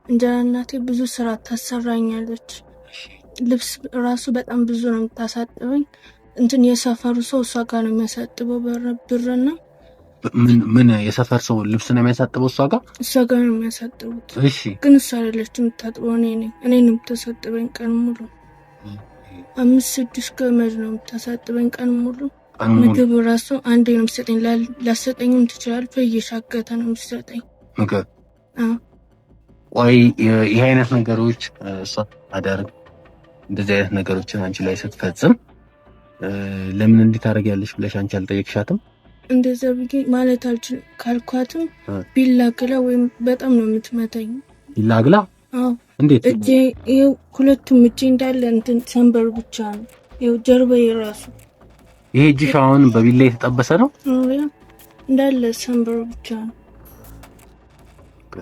እንጀራ እናቴ ብዙ ስራ ታሰራኛለች። ልብስ ራሱ በጣም ብዙ ነው የምታሳጥበኝ። እንትን የሰፈሩ ሰው እሷ ጋር ነው የሚያሳጥበው ብርና ምን የሰፈር ሰው ልብስ ነው የሚያሳጥበው እሷ ጋር ነው የሚያሳጥቡት። እሺ ግን እሷ አይደለችም የምታጥበው፣ እኔ ነኝ የምታሳጥበኝ ቀን ሙሉ። 5-6 ገመድ ነው የምታሳጥበኝ ቀን ሙሉ። ምግብ ራሱ አንዴ ነው የምትሰጠኝ፣ ላሰጠኝም ትችላለች። በየሻገተ ነው የምትሰጠኝ ምግብ። ቆይ ይሄ አይነት ነገሮች እሷ አደረግ እንደዚህ አይነት ነገሮችን አንቺ ላይ ስትፈጽም ለምን እንዴት ታደርጊያለሽ ብለሽ አንቺ አልጠየቅሻትም? እንደዛ ብዬ ማለት አልችልም ካልኳትም ቢላግላ ወይም በጣም ነው የምትመታኝ። ቢላግላ? አዎ። እንዴት? እጄ ይኸው ሁለቱም እጄ እንዳለ እንትን ሰንበር ብቻ ነው። ይኸው ጀርባዬ ራሱ ይሄ እጅሽ አሁን በቢላ የተጠበሰ ነው? አዎ፣ እንዳለ ሰንበር ብቻ ነው።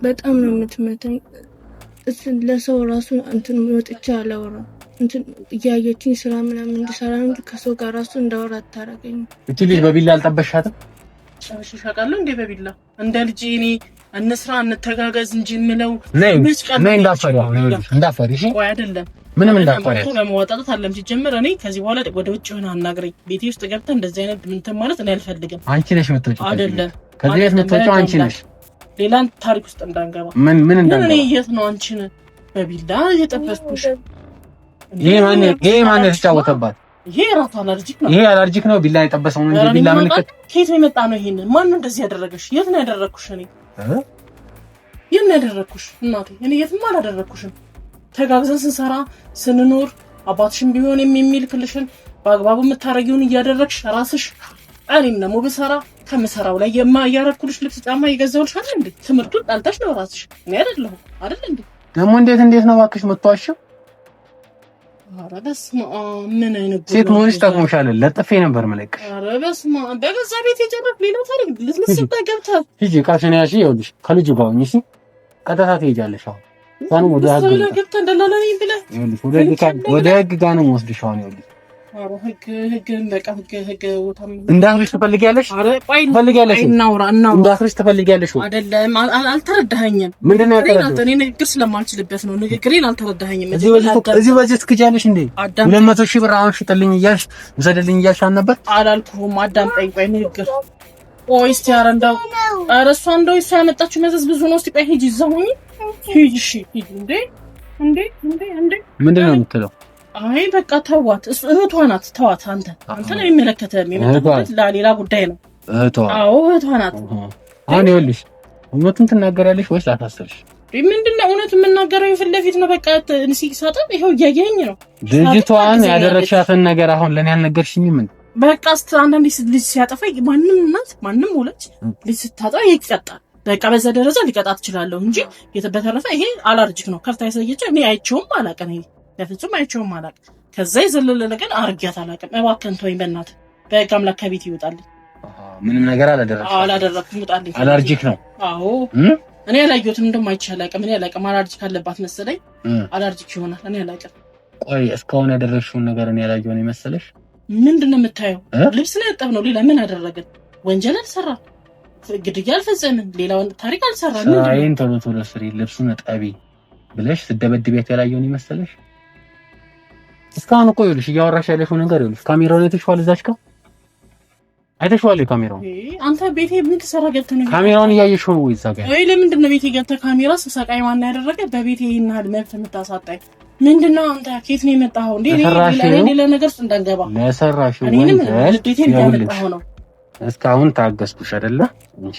በጣም ነው የምትመታኝ። ለሰው ራሱ እንትን ወጥቼ አላወራም። እንትን እያየችኝ ስራ ምናምን እንድሰራ እንጂ ከሰው ጋር ራሱ እንዳወራ አታረገኝም። እቺ ልጅ በቢላ አልጠበሻትም? ሻሽሻቃለሁ እንዴ በቢላ እንደ ልጅ እኔ እንስራ እንተጋገዝ እንጂ ምለው ነይ እንዳፈሪ አሁን እንዳፈሪ። እሺ ቆይ አይደለም ምንም እንዳፈሪ ለመዋጣት አለም ሲጀምር እኔ ከዚህ በኋላ ወደ ውጭ ሆነ አናግረኝ። ቤቴ ውስጥ ገብተህ እንደዚህ አይነት እንትን ማለት እኔ አልፈልግም። አንቺ ነሽ የምትወጪው አይደለም ከዚህ ቤት የምትወጪው አንቺ ነሽ። ሌላን ታሪክ ውስጥ እንዳንገባ ምን እንዳንገባ። እኔ የት ነው አንቺን በቢላ እየጠበስኩሽ? ይሄ ማን የተጫወተባት? ይሄ ራሱ አለርጂክ ነው። ይሄ አለርጂክ ነው። ቢላ የጠበሰው ነው እንጂ ቢላ ምልክት ከየት ነው የመጣ ነው? ይሄን ማን ነው እንደዚህ ያደረገሽ? የት ነው ያደረኩሽ? እኔ የት ነው ያደረኩሽ? እናቴ እኔ የትም አላደረኩሽም። ተጋግዘን ስንሰራ ስንኖር አባትሽም ቢሆን የሚልክልሽን በአግባቡ የምታረጊውን እያደረግሽ ራስሽ፣ እኔም ደግሞ ብሰራ ከምሰራው ላይ እያረኩልሽ ልብስ ጫማ እየገዛሁልሽ አይደል እንዴ? ትምህርቱን ጣልተሽ ነው ራስሽ፣ እኔ አይደለሁም አይደል እንዴ? ደግሞ እንዴት ነው እባክሽ የምትዋሽው? ኧረ በስመ አብ ምን አይነት ሴት መሆንሽ ጠቅሞሻል። ለጥፌ ነበር መለቅሽ። ኧረ በስመ አብ በገዛ ቤት የጀመርክ ሌላ ታሪክ ልትስባ ገብተህ ሂጂ ቃሽን ያሺ። ይኸውልሽ ከልጁ ጋር ሆኜ ቀጥታ ትሄጃለሽ። አሁን ታኑ ወደ ገብተህ እንደላለኝ ብለህ ይኸውልሽ ወደ ህግ ጋር ነው የምወስድሽ። አሁን ይኸውልሽ ኧረ ህግ በቃ ህግ ወታም እንዳትረሽ ትፈልጊያለሽ? ኧረ ቆይ ትፈልጊያለሽ? እናውራ እንዳትረሽ ትፈልጊያለሽ? አይደለም አልተረዳኸኝም። ምንድን ነው ያልተረዳኸኝ? እኔ ንግግር ስለማልችልበት ነው። ንግግሬን አልተረዳኸኝም። እዚህ በዚህ ትክጃለሽ እንዴ? 200,000 ብር አሁን ሽጥልኝ እያልሽ ውሰድልኝ እያልሽ አልነበር? አላልኩህም። አዳምጠኝ። ቆይ ንግግር ቆይ እስቲ ኧረ እንደው ኧረ እሷ እንደው እሷ ያመጣችው መዘዝ ብዙ ነው። እስቲ ቆይ ሂጂ እዛው ሁኚ። ሂጂ እሺ ሂጂ። እንዴ ምንድን ነው የምትለው? አይ በቃ ተዋት። እህቷ ናት። ተዋት። አንተን አይመለከትህም። የመጣበት ለሌላ ጉዳይ ነው። እህቷ? አዎ እህቷ ናት። አሁን ይኸውልሽ እውነቱን ትናገራለሽ ወይስ ላታስብሽ? ምንድነው እውነት የምናገረው? የፊት ለፊት ነው። በቃ ሲሳጠብ ይሄው እያየኸኝ ነው። ልጅቷን ያደረግሻትን ነገር አሁን ለኔ አልነገርሽኝም? ምን በቃ አንዳንዴ ልጅ ሲያጠፋ ማንም እናት ማንም ወላጅ ልጅ ስታጠፋ ይቀጣል። በቃ በዛ ደረጃ ሊቀጣት እችላለሁ እንጂ በተረፈ ይሄ አላርጂክ ነው። ከፍታ ያሳየችው እኔ አይቼውም አላውቅም። ይሄ በፍጹም አይቼውም አላውቅም። ከዛ የዘለለ ነገር አርጊያት አላውቅም። እባክህን ተወኝ በእናትህ። በህግ አምላክ ከቤት ይወጣልኝ። ምንም ነገር አላደረኩም። ይወጣልኝ። አላርጂክ ነው? አዎ እኔ አላየሁትም። እንደውም አይቼ አላውቅም። እኔ አላውቅም። አላርጂክ አለባት መሰለኝ። አላርጂክ ይሆናል። እኔ አላውቅም። ቆይ እስካሁን ያደረግሽውን ነገር እኔ ያላየሁ ነው መሰለሽ? ምንድነው የምታየው? ልብስ ነው ያጠብነው። ሌላ ምን አደረግን? ወንጀል አልሰራም። ግድያ አልፈጸምን። ሌላውን ታሪክ አልሰራም። አይን ቶሎ ስሪ፣ ልብሱን ጠቢ ብለሽ ስደበድቢያት ያላየሁ ነው መሰለሽ? እስካሁን እኮ ይኸውልሽ እያወራሽ ያለሽው ነገር ይኸውልሽ ካሜራውን አይተሽዋል? እዛች ጋር አይተሽዋል? ካሜራውን አንተ ቤቴ ምን ትሰራ ገብተህ ነው? ካሜራውን እያየሽው ነው ወይ? እዛ ጋር ወይ ለምንድን ነው ቤቴ ገብተህ ካሜራ ስሰቃይ ማን ያደረገ? በቤቴ ይሄን ያህል መብት የምታሳጣኝ ምንድነው? አንተ ከየት ነው የመጣኸው እንዴ? ሌላ ነገር ውስጥ እንዳንገባ ለሰራሽ ወንጀል እስካሁን ታገስኩሽ አይደለ እንጂ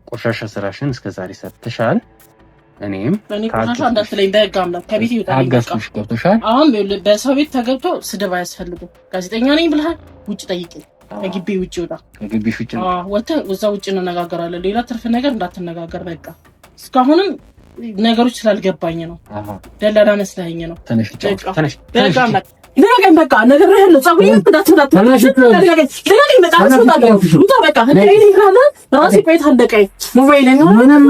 ቆሻሻ ስራሽን እስከዛሬ ሰርተሻል። እኔም ቆሻሻ እንዳትለኝ በህግ አምላክ ከቤት ይወጣ። ታገስኩሽ። ገብቶሻል? አሁን በሰው ቤት ተገብቶ ስድብ አያስፈልግም። ጋዜጠኛ ነኝ ብለሃል፣ ውጭ ጠይቀኝ። ከግቢ ውጭ ወጣ። ከግቢሽ ውጭ ነው ወጥተህ እዛው ውጭ እንነጋገራለን። ሌላ ትርፍ ነገር እንዳትነጋገር። በቃ እስካሁንም ነገሮች ስላልገባኝ ነው። ደላላ መስለኸኝ ነው። ተነሽ ተነሽ በህግ አምላክ ለምን በቃ ነገር ነው። ጻጉኝ እንዳትናት ተነሽ ለምን በቃ አስወጣለሁ። ውጣ በቃ እንዴ ይላል። ራሴ ቆይታ አለቀኝ። ሞባይል ነው ምንም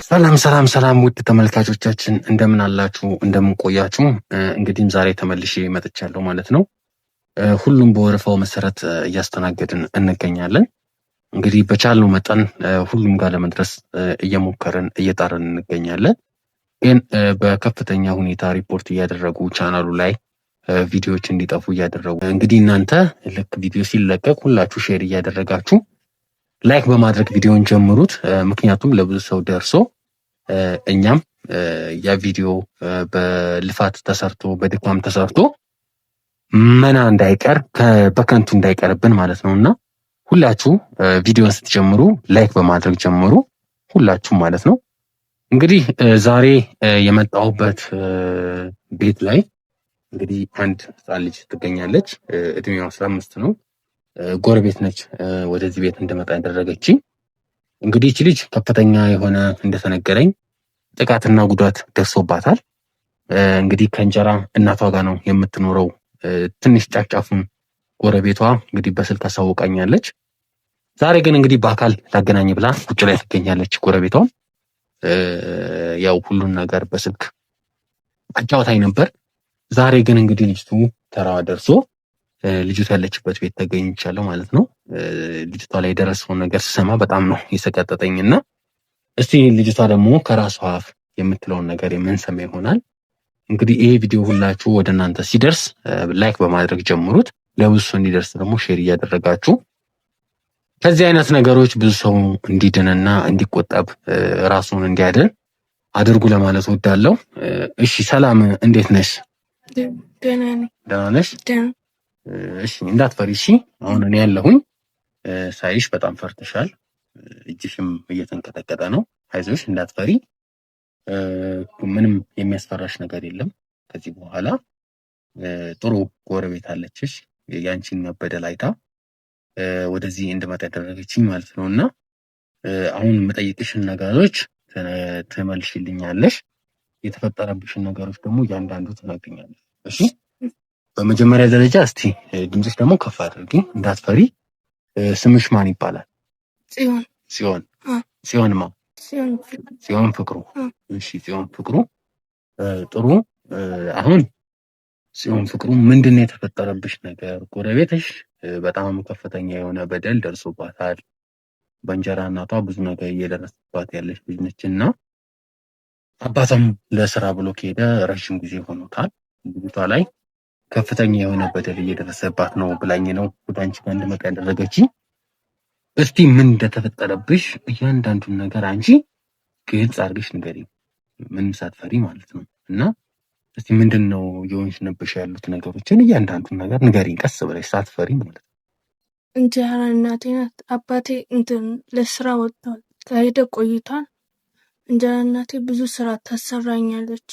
ሰላም ሰላም ሰላም ውድ ተመልካቾቻችን እንደምን አላችሁ? እንደምን ቆያችሁ? እንግዲህም ዛሬ ተመልሼ መጥቻለሁ ማለት ነው። ሁሉም በወረፋው መሰረት እያስተናገድን እንገኛለን። እንግዲህ በቻልነው መጠን ሁሉም ጋር ለመድረስ እየሞከርን እየጣርን እንገኛለን። ግን በከፍተኛ ሁኔታ ሪፖርት እያደረጉ ቻናሉ ላይ ቪዲዮዎች እንዲጠፉ እያደረጉ እንግዲህ እናንተ ልክ ቪዲዮ ሲለቀቅ ሁላችሁ ሼር እያደረጋችሁ ላይክ በማድረግ ቪዲዮን ጀምሩት። ምክንያቱም ለብዙ ሰው ደርሶ እኛም ያ ቪዲዮ በልፋት ተሰርቶ በድካም ተሰርቶ መና እንዳይቀር በከንቱ እንዳይቀርብን ማለት ነውና ሁላችሁ ቪዲዮን ስትጀምሩ ላይክ በማድረግ ጀምሩ፣ ሁላችሁም ማለት ነው። እንግዲህ ዛሬ የመጣሁበት ቤት ላይ እንግዲህ አንድ ህፃን ልጅ ትገኛለች። እድሜዋ 15 ነው። ጎረቤት ነች ወደዚህ ቤት እንድመጣ ያደረገችኝ። እንግዲህ እቺ ልጅ ከፍተኛ የሆነ እንደተነገረኝ ጥቃትና ጉዳት ደርሶባታል። እንግዲህ ከእንጀራ እናቷ ጋር ነው የምትኖረው። ትንሽ ጫፍጫፉን ጎረቤቷ እንግዲህ በስልክ አሳውቃኛለች። ዛሬ ግን እንግዲህ በአካል ታገናኝ ብላ ውጭ ላይ ትገኛለች ጎረቤቷ። ያው ሁሉን ነገር በስልክ አጫውታኝ ነበር። ዛሬ ግን እንግዲህ ልጅቱ ተራዋ ደርሶ ልጅቷ ያለችበት ቤት ተገኝቻለሁ ማለት ነው። ልጅቷ ላይ የደረሰውን ነገር ስሰማ በጣም ነው የሰቀጠጠኝና እስቲ ልጅቷ ደግሞ ከራሷ አፍ የምትለውን ነገር የምንሰማ ይሆናል። እንግዲህ ይሄ ቪዲዮ ሁላችሁ ወደ እናንተ ሲደርስ ላይክ በማድረግ ጀምሩት። ለብዙ ሰው እንዲደርስ ደግሞ ሼር እያደረጋችሁ ከዚህ አይነት ነገሮች ብዙ ሰው እንዲድንና እንዲቆጠብ ራሱን እንዲያድን አድርጉ ለማለት ወዳለሁ። እሺ ሰላም፣ እንዴት ነሽ? ደህና ነሽ? እሺ እንዳትፈሪ እሺ። አሁን እኔ ያለሁኝ ሳይሽ በጣም ፈርተሻል። እጅሽም እየተንቀጠቀጠ ነው። አይዞሽ እንዳትፈሪ። ምንም የሚያስፈራሽ ነገር የለም። ከዚህ በኋላ ጥሩ ጎረቤት አለችሽ። ያንቺን መበደል አይታ ወደዚህ እንድመጣ ያደረገችኝ ማለት ነው። እና አሁን የምጠይቅሽን ነገሮች ትመልሽልኛለሽ። የተፈጠረብሽን ነገሮች ደግሞ እያንዳንዱ ትነግሪኛለሽ። እሺ። በመጀመሪያ ደረጃ እስቲ ድምፅሽ ደግሞ ከፍ አድርጊ፣ እንዳትፈሪ። ስምሽ ማን ይባላል? ጽዮን። ጽዮን። ጽዮንማ? ጽዮን ፍቅሩ። እሺ ጽዮን ፍቅሩ። ጥሩ። አሁን ጽዮን ፍቅሩ ምንድነው የተፈጠረብሽ ነገር? ጎረቤትሽ በጣም ከፍተኛ የሆነ በደል ደርሶባታል። በእንጀራ እናቷ ብዙ ነገር እየደረሰባት ያለች ልጅ ነች እና አባቷም ለስራ ብሎ ከሄደ ረዥም ጊዜ ሆኖታል። ልጅቷ ላይ ከፍተኛ የሆነ በደል እየደረሰባት ነው ብላኝ ነው ወደ አንቺ ጋር እንድመጣ ያደረገችኝ። እስቲ ምን እንደተፈጠረብሽ እያንዳንዱን ነገር አንቺ ግልጽ አድርገሽ ንገሪኝ፣ ምንም ሳትፈሪ ማለት ነው። እና እስቲ ምንድነው የሆንሽብሽ ያሉት ነገሮችን እያንዳንዱን ነገር ንገሪኝ፣ ቀስ ብለሽ ሳትፈሪ ማለት ነው። እንጀራ እናቴ ናት። አባቴ ለስራ ወጥቷል፣ ከሄደ ቆይቷል። እንጀራ እናቴ ብዙ ስራ ታሰራኛለች።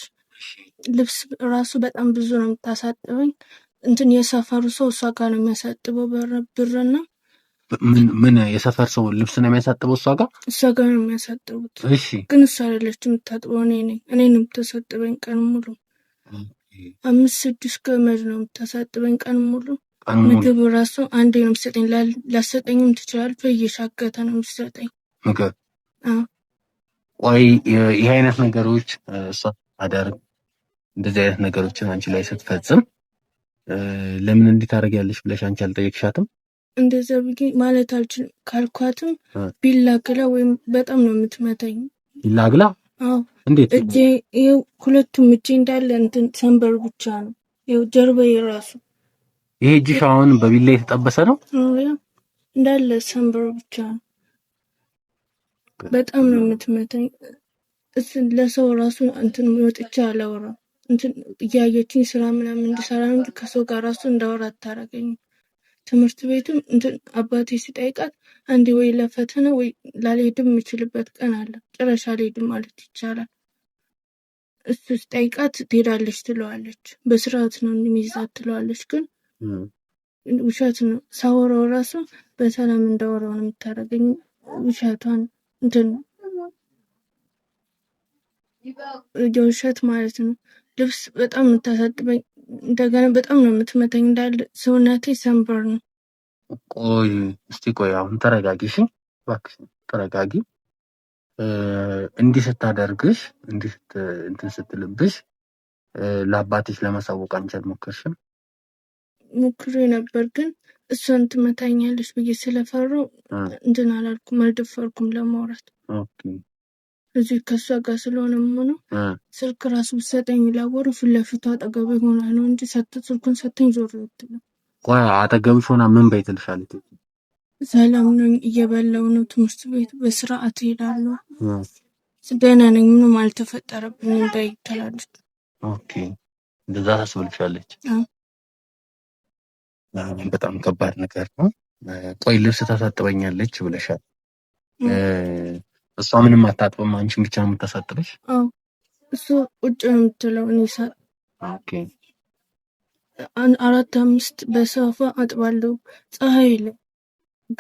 ልብስ ራሱ በጣም ብዙ ነው የምታሳጥበኝ። የሰፈሩ ሰው እሷ ጋር ነው የሚያሳጥበው ብርና ምን የሰፈር ሰው ልብስ ነው የሚያሳጥበው እሷ ጋር ነው የሚያሳጥቡት። እሺ ግን እሷ አይደለችም የምታጥበው፣ እኔ ነኝ የምታሳጥበኝ ቀን ሙሉ። 5-6 ገመድ ነው የምታሳጥበኝ ቀን ሙሉ። ምግብ ራሱ አንዴ ነው የምትሰጠኝ፣ ላሰጠኝም ትችላለች። እየሻገተ ነው የምትሰጠኝ ምግብ። ቆይ ይህ አይነት ነገሮች እሷ አዳርግ እንደዚህ አይነት ነገሮችን አንቺ ላይ ስትፈጽም ለምን እንዲህ ታደርጊያለሽ ብለሽ አንቺ አልጠየቅሻትም? እንደዛ ብዬ ማለት አልችልም። ካልኳትም ቢላግላ ወይም በጣም ነው የምትመታኝ። ቢላግላ? አዎ። እንዴት? እጄ ይኸው ሁለቱም እጄ እንዳለ ሰንበር ብቻ ነው። ይኸው ጀርባዬ ራሱ። ይሄ እጅሽ አሁን በቢላ የተጠበሰ ነው? እንዳለ ሰንበር ብቻ ነው። በጣም ነው የምትመታኝ። ለሰው ራሱ ወጥቼ አላወራም። እያየችኝ ስራ ምናምን እንድሰራ እንጂ ከሰው ጋር ራሱ እንዳወራ አታረገኝም። ትምህርት ቤትም አባቴ ሲጠይቃት አንዴ ወይ ለፈተና ወይ ላልሄድም የምችልበት ቀን አለ። ጭራሽ አልሄድም ማለት ይቻላል። እሱ ሲጠይቃት ትሄዳለች ትለዋለች። በስርዓት ነው እንደሚይዛት ትለዋለች። ግን ውሸት ነው። ሳወራው ራሱ በሰላም እንዳወራው ነው የምታደርገኝ። ውሸቷን የውሸት ማለት ነው። ልብስ በጣም የምታሳጥበኝ፣ እንደገና በጣም ነው የምትመታኝ። እንዳለ ሰውነቴ ሰንበር ነው። ቆይ እስቲ ቆይ አሁን ተረጋጊ፣ እሺ እባክሽ ተረጋጊ። እንዲህ ስታደርግሽ እንዲህ እንትን ስትልብሽ ለአባትሽ ለማሳወቅ አንቺ አልሞከርሽም? ሞክሬ ነበር ግን እሷን ትመታኛለች ብዬ ስለፈራው እንትን አላልኩም፣ አልደፈርኩም ለማውራት። ኦኬ እዚህ ከእሷ ጋር ስለሆነ የምሆነው ስልክ ራሱ ብትሰጠኝ ላወሩ ፊት ለፊቷ አጠገቤ ሆና ነው እንጂ ስልኩን ሰጠኝ ዞር አትልም። ቆይ አጠገብሽ ሆና ምን በይ ትልሻለች? ሰላም ነኝ፣ እየበላሁ ነው፣ ትምህርት ቤት በስርዓት እሄዳለሁ፣ ደህና ነኝ፣ ምንም አልተፈጠረብኝም በይ ትላለች። ኦኬ እንደዛ ታስብልሻለች። በጣም ከባድ ነገር ነው። ቆይ ልብስ ታሳጥበኛለች ብለሻል። እሷ ምንም አታጥብም፣ አንቺን ብቻ ነው የምታሳጥበሽ? አዎ እሱ ቁጭ ነው የምትለው፣ እኔ ኦኬ 4-5 በሳፋ አጥባለሁ። ፀሐይ ላይ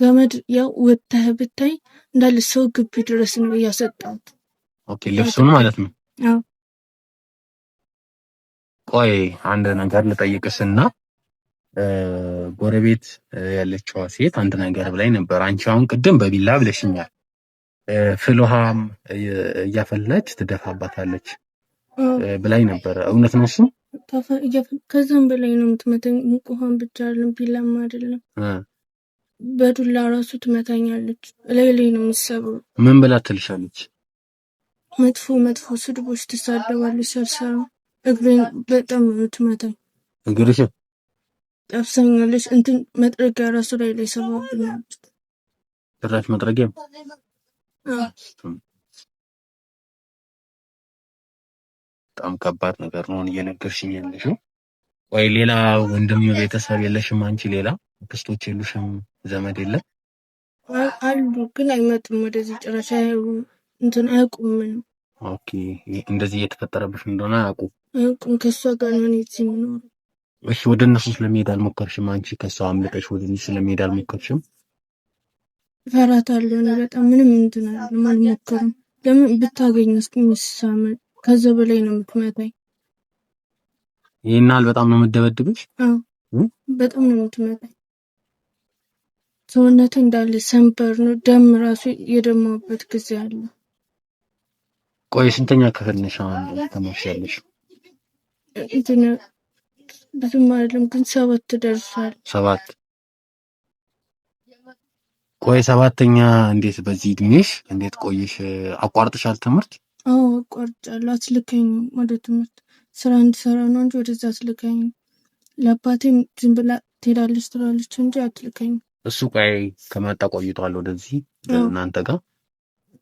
ገመድ ያው ወተህ ብታይ እንዳለ ሰው ግቢ ድረስ ነው እያሰጣሁት። ኦኬ ልብሱን ማለት ነው። አዎ ቆይ አንድ ነገር ልጠይቅሽና ጎረቤት ያለችዋ ሴት አንድ ነገር ብላኝ ነበር። አንቺ አሁን ቅድም በቢላ ብለሽኛል። ፍል ውሃም እያፈላች ትደፋባታለች ብላኝ ነበር። እውነት ነው እሱ? ከዛም በላይ ነው የምትመታኝ። ሙቅ ውሃም ብቻ አይደለም ቢላም አይደለም፣ በዱላ ራሱ ትመታኛለች። ላይ ነው የምትሰብረው። ምን ብላ ትልሻለች? መጥፎ መጥፎ ስድቦች ትሳደባለች። ሰርሰራ እግሬን በጣም ነው የምትመታኝ። እግርሽ ጠብሳኛለች። እንትን መጥረጊያ ራሱ ላይ ሰባብኛለች። ጭራሽ መጥረጊያ? በጣም ከባድ ነገር ነው እየነገርሽኝ ያለሽው። ወይ ሌላ ወንድም ቤተሰብ የለሽም አንቺ? ሌላ ክስቶች የሉሽም? ዘመድ የለም? አሉ ግን አይመጡም ወደዚህ ጭራሽ እንትን አያውቁም። ኦኬ እንደዚህ እየተፈጠረብሽ እንደሆነ አያውቁም። ከእሷ ጋር ነው እዚህ የምኖረው። እሺ ወደ እነሱ ስለመሄድ አልሞከርሽም? አንቺ ከሷ አምልጠሽ ወደ እነሱ ስለመሄድ አልሞከርሽም? እፈራታለሁ እኔ በጣም። ምንም እንትን አልሞከርም። ለምን ብታገኝ እስኪ ምሳመን ከዛ በላይ ነው የምትመታኝ። ይሄናል በጣም ነው የምትደበድብሽ? አዎ በጣም ነው የምትመታኝ። ሰውነቴ እንዳለ ሰንበር ነው፣ ደም ራሱ የደማበት ጊዜ አለ። ቆይ ስንተኛ ክፍል ነሽ አሁን ተማርሻለሽ? እንትን ብዙም አይደለም ግን 7 ደርሷል። 7? ቆይ 7ኛ እንዴት በዚህ እድሜሽ እንዴት ቆይሽ? አቋርጥሻል ትምህርት? አዎ አቋርጫለሁ። አትልከኝም ወደ ትምህርት፣ ስራ እንድሰራ ነው እንጂ ወደዛ አትልከኝም። ለአባቴም ዝም ብላ ትሄዳለች ትላለች እንጂ አትልከኝም። እሱ ቆይ ከመጣ ቆይቷል ወደዚህ እናንተ ጋር?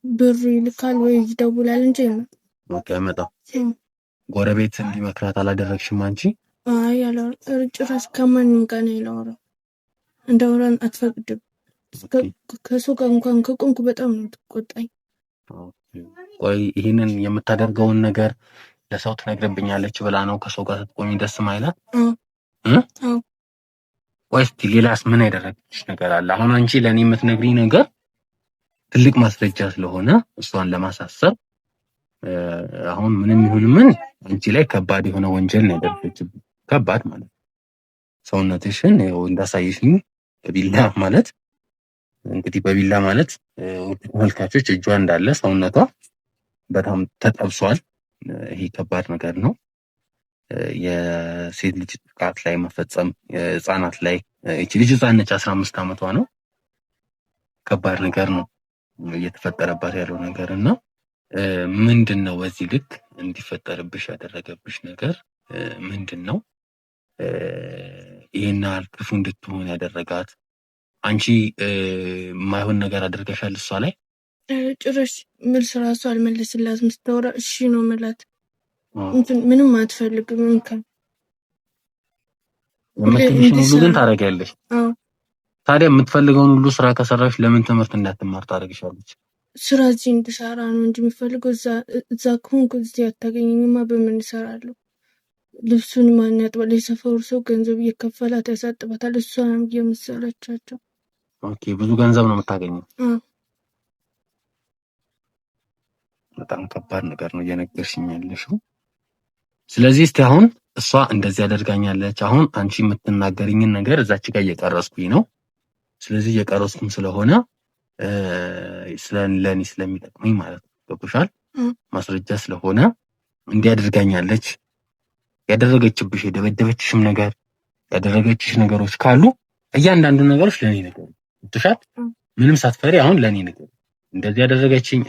ብር ይልካል ወይ ይደውላል እንጂ አይመጣም። ጎረቤት እንዲመክራት አላደረግሽም አንቺ? አይ ጭራሽ ከማንም ጋር ነው ያወራው። እንዳወራን አትፈቅድም። ከሱ ጋር እንኳን ከቆምኩ በጣም ነው የምትቆጣኝ። ቆይ ይህንን የምታደርገውን ነገር ለሰው ትነግርብኛለች ብላ ነው ከሰው ጋር ስትቆሚ ደስ ማይላት? ቆይ እስኪ ሌላስ ምን ያደረግሽ ነገር አለ? አሁን አንቺ ለእኔ የምትነግሪኝ ነገር ትልቅ ማስረጃ ስለሆነ እሷን ለማሳሰብ አሁን ምንም ይሁን ምን አንቺ ላይ ከባድ የሆነ ወንጀል ነው ያደረገችብኝ። ከባድ ማለት ሰውነትሽን እንዳሳይሽኝ በቢላ ማለት እንግዲህ በቢላ ማለት ተመልካቾች እጇ እንዳለ ሰውነቷ በጣም ተጠብሷል። ይሄ ከባድ ነገር ነው። የሴት ልጅ ጥቃት ላይ መፈጸም ህጻናት ላይ እቺ ልጅ ህጻን ነች፣ 15 ዓመቷ ነው። ከባድ ነገር ነው እየተፈጠረባት ያለው ነገር እና ምንድነው በዚህ ልክ እንዲፈጠርብሽ ያደረገብሽ ነገር ምንድነው? ይሄን ክፉ እንድትሆን ያደረጋት? አንቺ የማይሆን ነገር አድርገሻል እሷ ላይ? ጭራሽ መልስ ራሱ አልመለስላትም። ስታወራ እሺ ነው የምላት። ምንም አትፈልግም። የምትልሽን ሁሉ ግን ታደርጊያለሽ። ታዲያ የምትፈልገውን ሁሉ ስራ ከሰራሽ ለምን ትምህርት እንዳትማር ታደርግሻለች? ስራ እዚህ እንድሰራ ነው እንጂ የሚፈልገው እዛ ከሆንኩ እዚህ አታገኘኝማ። በምን እሰራለሁ? ልብሱን ማን ያጥባል? የሰፈሩ ሰው ገንዘብ እየከፈላት ያሳጥባታል። እሷ ነው የመሰለቻቸው። ኦኬ ብዙ ገንዘብ ነው የምታገኘው። በጣም ከባድ ነገር ነው እየነገርሽኝ ያለሽው። ስለዚህ እስቲ አሁን እሷ እንደዚህ ያደርጋኛለች። አሁን አንቺ የምትናገሪኝን ነገር እዛች ጋር እየቀረስኩኝ ነው። ስለዚህ እየቀረስኩም ስለሆነ ለኔ ስለሚጠቅመኝ ማለት ነው። ገብቶሻል? ማስረጃ ስለሆነ እንዲያደርጋኛለች ያደረገችብሽ የደበደበችሽም ነገር ያደረገችሽ ነገሮች ካሉ እያንዳንዱ ነገሮች ለኔ ነገር ገብቶሻል? ምንም ሳትፈሪ አሁን ለኔ ነገር እንደዚህ ያደረገችኝ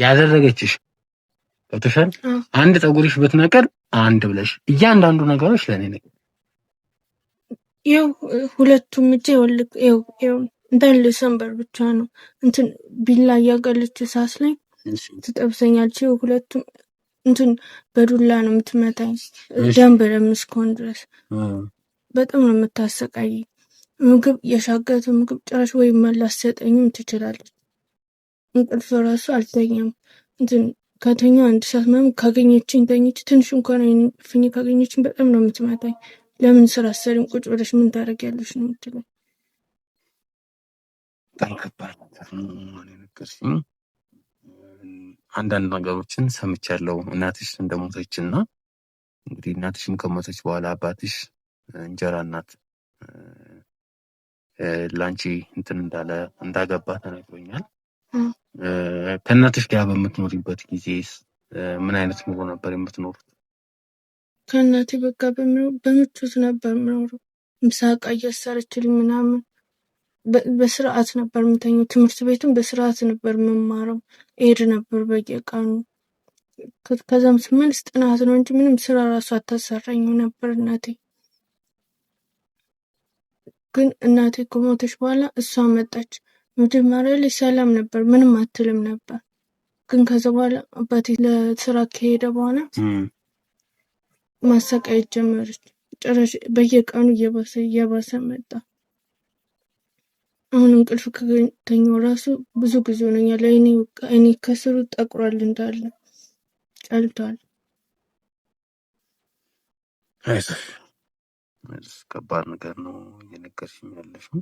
ያደረገችሽ ገብቶሻል? አንድ ፀጉርሽ ብትነቀል አንድ ብለሽ እያንዳንዱ ነገሮች ለኔ ነገር ያው ሁለቱም እጄ ያው እንዳለ ሰንበር ብቻ ነው እንትን ቢላ እያገለች ሳስ ላይ ትጠብሰኛለች። ሁለቱም እንትን በዱላ ነው የምትመታኝ ደም እስከሆን ድረስ በጣም ነው የምታሰቃይ። ምግብ የሻገተ ምግብ ጭራሽ ወይ መላስ ሰጠኝም ትችላለች። እንቅልፍ ራሱ አልተኛም። እንትን ከተኛው አንድ ሰዓት ምናምን ካገኘችኝ ተኝቼ ትንሽ እንኳን ፍኝ ካገኘችኝ በጣም ነው የምትመታኝ። ለምን ስራ አሰሪም ቁጭ ብለሽ ምን ታደርጊያለሽ ነው የምትለው። አንዳንድ ነገሮችን ሰምቻለሁ። እናትሽ እንደሞተችና እንግዲህ እናትሽም ከሞተች በኋላ አባትሽ እንጀራ እናት ላንቺ እንትን እንዳገባ ተነግሮኛል። ከእናትሽ ጋር በምትኖሪበት ጊዜስ ምን አይነት ኑሮ ነበር የምትኖሩት? ከእናቴ በቃ በምቾት ነበር የምኖረው። ምሳቃ እያሰረችልኝ ምናምን በስርዓት ነበር የምተኛው። ትምህርት ቤቱም በስርዓት ነበር የምማረው። እሄድ ነበር በየቀኑ። ከዛም ስመለስ ጥናት ነው እንጂ ምንም ስራ ራሱ አታሰራኝም ነበር እናቴ። ግን እናቴ ከሞተች በኋላ እሷ መጣች። መጀመሪያ ላይ ሰላም ነበር፣ ምንም አትልም ነበር። ግን ከዛ በኋላ አባቴ ለስራ ከሄደ በኋላ ማሰቃየት ጀመረች። ጭራሽ በየቀኑ እየባሰ መጣ። አሁን እንቅልፍ ከተኛው ራሱ ብዙ ጊዜ ሆነኛል። እኔ ከስሩ ጠቁሯል እንዳለ ቀልቷል። ከባድ ነገር ነው እየነገርሽኝ ያለሽው።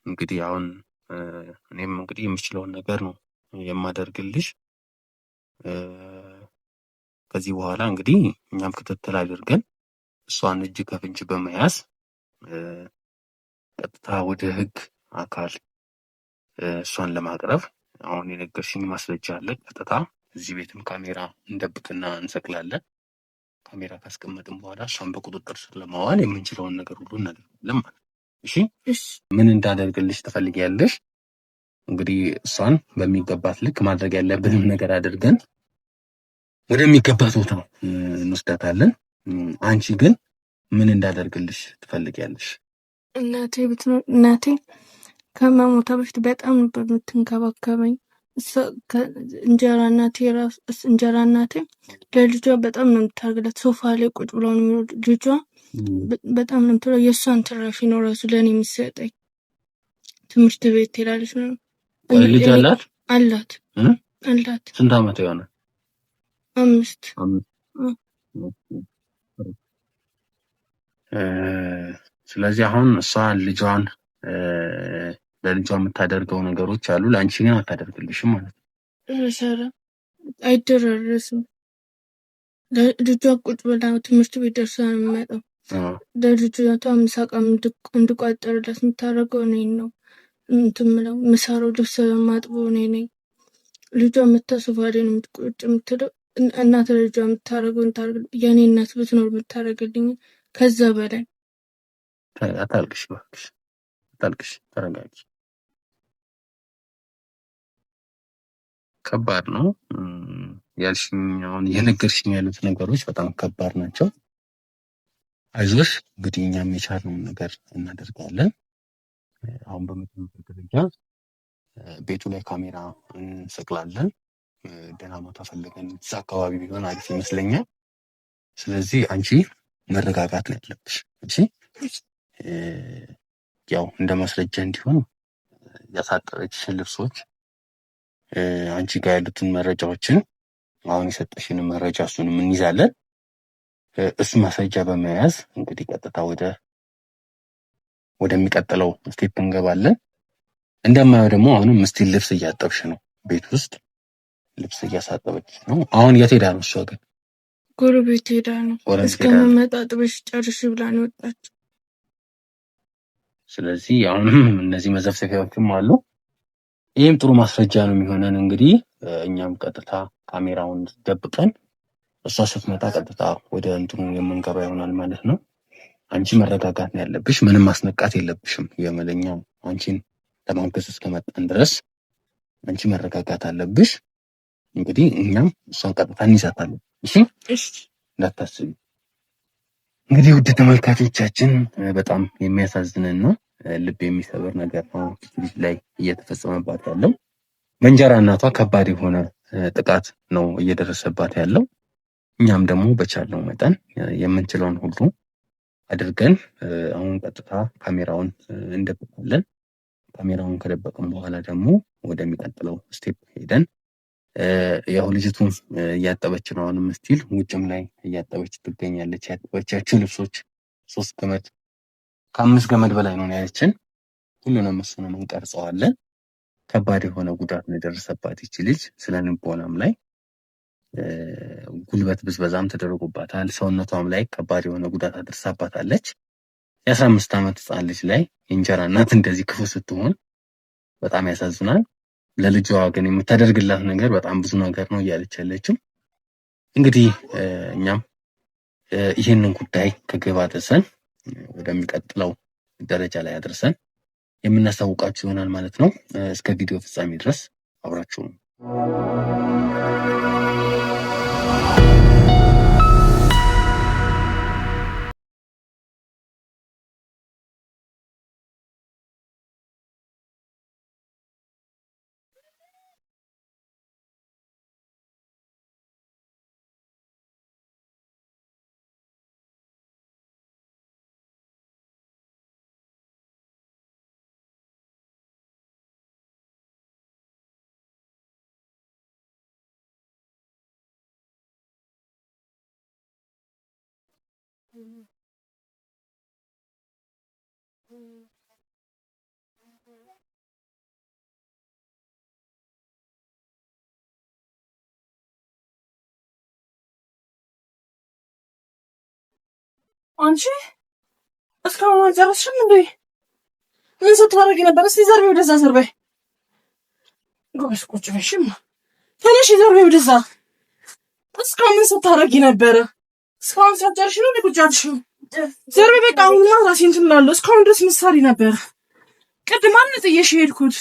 እንግዲህ አሁን እኔም እንግዲህ የምችለውን ነገር ነው የማደርግልሽ። ከዚህ በኋላ እንግዲህ እኛም ክትትል አድርገን እሷን እጅ ከፍንጅ በመያዝ ቀጥታ ወደ ህግ አካል እሷን ለማቅረብ አሁን የነገርሽኝ ማስረጃ አለ። ቀጥታ እዚህ ቤትም ካሜራ እንደብቅና እንሰቅላለን። ካሜራ ካስቀመጥን በኋላ እሷን በቁጥጥር ስር ለማዋል የምንችለውን ነገር ሁሉ እናደርጋለን ማለት ነው። እሺ፣ ምን እንዳደርግልሽ ትፈልጊያለሽ? እንግዲህ እሷን በሚገባት ልክ ማድረግ ያለብንን ነገር አድርገን ወደሚገባት ቦታ እንወስዳታለን። አንቺ ግን ምን እንዳደርግልሽ ትፈልጊያለሽ? እናቴ ከመሞቷ በፊት በጣም ነበር የምትንከባከበኝ። እንጀራ እናቴ ለልጇ በጣም ነው የምታርግላት። ሶፋ ላይ ቁጭ ብሎ ነው ልጇ በጣም ነው የምትለው። የእሷን ትራፊ ነው ራሱ ለእኔ የሚሰጠኝ። ትምህርት ቤት ትሄዳለች ነው። ልጅ አላት? አላት። ስንት ዓመት የሆነ? 5 ስለዚህ አሁን እሷ ልጇን ለልጇ የምታደርገው ነገሮች አሉ፣ ለአንቺ ግን አታደርግልሽም ማለት ነው። አይደረስም። ልጇ ቁጭ ብላ ትምህርት ቤት ደርሳ ነው የምመጣው። ለልጇ ምሳቃ እንድቋጠርላት የምታደርገው እኔን ነው የምለው። ምሳረው ልብስ ማጥበው እኔ ነኝ። ልጇ ሶፋ ላይ ነው ቁጭ የምትለው። እናት ልጇ የምታደርገውን የኔ እናት ብትኖር የምታደርግልኝ ከዛ በላይ። አታልቅሽ እባክሽ፣ አታልቅሽ፣ ተረጋጊ። ከባድ ነው ያልሽኝ፣ አሁን የነገርሽኝ ያሉት ነገሮች በጣም ከባድ ናቸው። አይዞሽ፣ እንግዲህ እኛም የቻልነውን ነገር እናደርጋለን። አሁን በመጀመሪያ ደረጃ ቤቱ ላይ ካሜራ እንሰቅላለን። ደህና ቦታ ፈልገን እዛ አካባቢ ቢሆን አሪፍ ይመስለኛል። ስለዚህ አንቺ መረጋጋት ነው ያለብሽ። እሺ፣ ያው እንደ ማስረጃ እንዲሆን ያሳጠረችሽን ልብሶች፣ አንቺ ጋር ያሉትን መረጃዎችን፣ አሁን የሰጠሽንን መረጃ እሱንም እንይዛለን። እሱ ማስረጃ በመያዝ እንግዲህ ቀጥታ ወደሚቀጥለው ስቴፕ እንገባለን። እንደማየው ደግሞ አሁንም ስቲል ልብስ እያጠብሽ ነው፣ ቤት ውስጥ ልብስ እያሳጠበች ነው። አሁን የት ሄዳ ነው እሷ? ግን ጎረቤት ሄዳ ነው። እስከመመጣ ጥበሽ ጨርሽ ብላ ነው የወጣችው። ስለዚህ አሁንም እነዚህ መዘፍዘፊያዎችም አሉ። ይህም ጥሩ ማስረጃ ነው የሚሆነን። እንግዲህ እኛም ቀጥታ ካሜራውን ደብቀን እሷ ስትመጣ ቀጥታ ወደ እንትኑ የምንገባ ይሆናል ማለት ነው። አንቺ መረጋጋት ነው ያለብሽ፣ ምንም ማስነቃት የለብሽም። የመለኛ አንቺን ለማገዝ እስከመጣን ድረስ አንቺ መረጋጋት አለብሽ። እንግዲህ እኛም እሷን ቀጥታ እንይዛታለን። እሺ እንዳታስቢ። እንግዲህ ውድ ተመልካቾቻችን በጣም የሚያሳዝንና ልብ የሚሰብር ነገር ነው ላይ እየተፈጸመባት ያለው። በእንጀራ እናቷ ከባድ የሆነ ጥቃት ነው እየደረሰባት ያለው። እኛም ደግሞ በቻልነው መጠን የምንችለውን ሁሉ አድርገን አሁን ቀጥታ ካሜራውን እንደብቃለን። ካሜራውን ከደበቅን በኋላ ደግሞ ወደሚቀጥለው ስቴፕ ሄደን ያው ልጅቱን እያጠበች ነው። አሁንም ስቲል ውጭም ላይ እያጠበች ትገኛለች። ያጠበቻቸው ልብሶች 3 ገመድ ከ5 ገመድ በላይ ነው ያለችን። ሁሉንም እሱንም እንቀርጸዋለን። ከባድ የሆነ ጉዳት ነው የደረሰባት ይቺ ልጅ። ስለ ልቦናም ላይ ጉልበት ብዝበዛም ተደርጎባታል። ሰውነቷም ላይ ከባድ የሆነ ጉዳት አድርሳባታለች። የ15 ዓመት ህፃን ልጅ ላይ የእንጀራ እናት እንደዚህ ክፉ ስትሆን በጣም ያሳዝናል። ለልጇ ግን የምታደርግላት ነገር በጣም ብዙ ነገር ነው እያለች ያለችው። እንግዲህ እኛም ይህንን ጉዳይ ከግብ አድርሰን ወደሚቀጥለው ደረጃ ላይ አድርሰን የምናሳውቃችሁ ይሆናል ማለት ነው። እስከ ቪዲዮ ፍጻሜ ድረስ አብራችሁ ነው። አንቺ እስካሁን አልጨረስሽም እንዴ? ምን ስታደርጊ ነበር? እስቲ ዘርቤ ወደዛ ዘርቤ። ጎሽ ቁጭ በሽማ ተነሽ፣ ዘርቤ ወደዛ። እስካሁን ምን ስታደርጊ ነበር? እስካሁን ሳትጨርሺ ነው ቁጭ ያልሽው? ዘርቤ በቃ አሁን ራሴን እንትን እላለሁ። እስካሁን ድረስ ምሳሌ ነበር። ቅድም አንድ ጥዬሽ የሄድኩት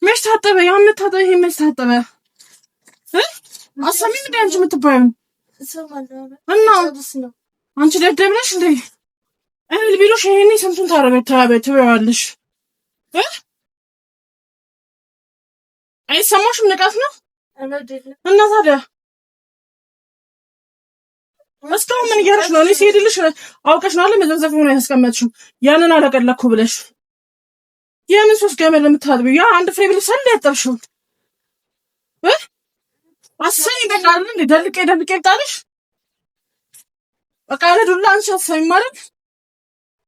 መች ታጠበ? ያን ታጠበ፣ ይሄ መች ታጠበ? አሰሚም እንደ አንቺ የምትባዩ እና አንቺ ደደብ ነሽ እንዴ? እህል ቢሉሽ ይሄኔ ስንቱን ትበያለሽ? አይሰማሽም? ንቃት ነው እና ታዲያ እስካሁን ምን እያደረሽ ነው? እኔ ሲሄድልሽ አውቀሽ ነው አለ መዘፍዘፍ ሆነ ያስቀመጥሽው ያንን አለቀለኩ ብለሽ ያንን 3 ገመድ ለምታጥቢው ያ አንድ ፍሬ ብለሽ ሰንደ ያጠብሽው አሰኝ በቃ እንዴ ደልቄ ጣልሽ። በቃ ለዱላ አንቺ አሰኝ ማለት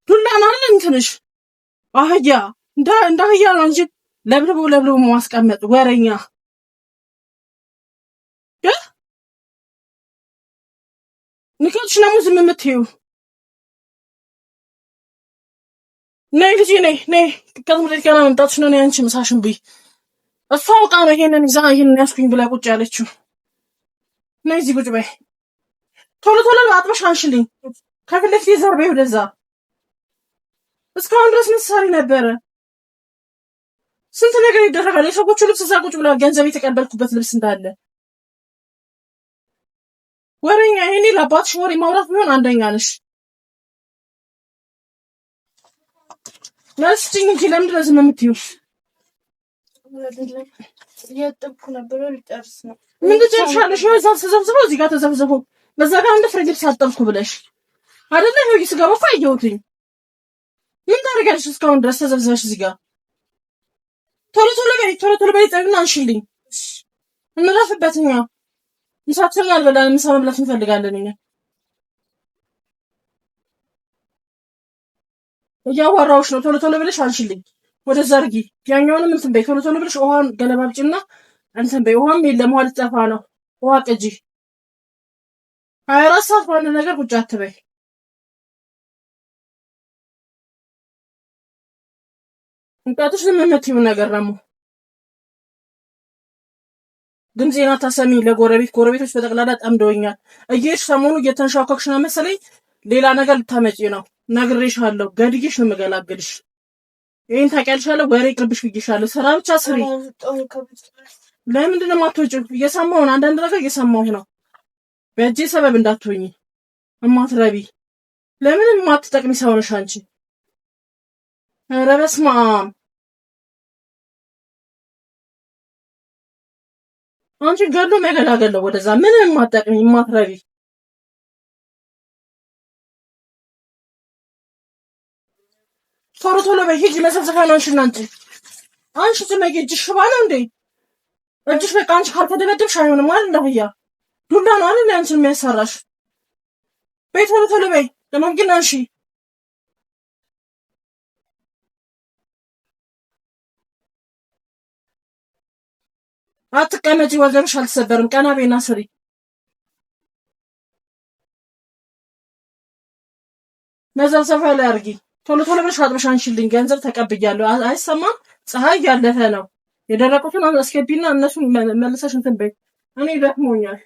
ዱላ ማለት እንትንሽ አህያ እንደ አህያ ነው እንጂ ለብልቦ ማስቀመጥ ወረኛ ንከልሽ ነው ዝም የምትይው። ነይ ልጄ ነይ ከትምህርት ጋር መምጣትሽ ነው። አንቺ ምሳሽን ብይ። እሷ አውቃ ነው ይሄንን ያስኩኝ ብላ ቁጭ ያለችው። ነይ እዚህ ቁጭ በይ። ቶሎ አጥበሽ አንሽልኝ። ከፊት ለፊት ዘርቤ ወደዛ። እስካሁን ድረስ ምሳሌ ነበረ። ስንት ነገር ይደረጋል። የሰዎቹ ልብስ እዛ ቁጭ ብላ ገንዘብ የተቀበልኩበት ልብስ እንዳለ ወሬኛ። ይሄኔ ለአባትሽ ወሬ ማውራት ቢሆን አንደኛ ነሽ። መስጭኝ እንጂ ለምንድን ነው ዝም የምትይው? እያጠብኩ ነበር። ልጨርስ ነው። ምን ትጨርሻለሽ? ይኸው እዛ ተዘብዝበው እዚህ ጋር ተዘብዝበው በዛ ጋር አንድ ፍሬ ልብስ አጠብኩ ብለሽ አይደለ? ይኸው ስገባ እኮ አየሁትኝ። ምን ታደርጊያለሽ? እስካሁን ድረስ ተዘብዝበሽ እዚህ ጋር ቶሎ በይ ጠግና አንሽልኝ። እንረፍበትኛ። ምሳችንን አልበላንም። ምሳ መብላት እንፈልጋለን እኛ። እያዋራሁሽ ነው። ቶሎ ብለሽ አንሽልኝ። ወደዛ አድርጊ። ያኛውንም እንትን በይ። ቶሎ ብለሽ ውሃን ገለባብጭና እንትን በይ። ውሃም የለም፣ ውሃ ልትጠፋ ነው። ውሃ ቅጂ። 24 ሰዓት ባለ ነገር ቁጭ አትበይ። እንቃቶች ለምመትዩ ነገር ነው ድምጼን አታሰሚ ጎረቤቶች በጠቅላላ ጠምደውኛል እየሽ ሰሞኑ እየተንሻኮክሽ ነው መሰለኝ ሌላ ነገር ልታመጪ ነው ነግሬሻለሁ ገድዬሽ ነው መገላገልሽ ይሄን ታውቂያለሽ ወሬ ቅርብሽ ብዬሻለሁ ስራ ብቻ ስሪ ለምንድን ነው የማትወጪው እየሰማሁ ነው አንዳንድ ነገር እየሰማሁ ነው በእጄ ሰበብ እንዳትሆኚ እማትረቢ ለምን የማትጠቅሚ ሰው ነሽ አንቺ ኧረ በስመ አብ አንቺ ገድሎ መገላገል ነው ወደዛ ምንም የማትጠቅሚ የማትረቢ ቶሎ በይ ሂጂ መሰብሰቢያ ነው አንቺ ትመጪ እጅሽ ሽባ ነው እንዴ እጅሽ በቃ አንቺ ካልተደበደብሽ አይሆንም አይደል እንደህያ ዱላ ነው አይደል አንቺን የሚያሰራሽ በይ ቶሎ በይ ለማግና እሺ አትቀመጪ ወገብሽ አልተሰበርም ቀና በይና ስሪ መዘብሰቢያ ላይ አድርጊ ቶሎ ብለሽ አጥበሽ አንቺልኝ ገንዘብ ተቀብያለሁ አይሰማም ፀሐይ ያለፈ ነው የደረቁትን አስገቢና እነሱን መልሰሽ እንትን በይ እኔ ደክሞኛል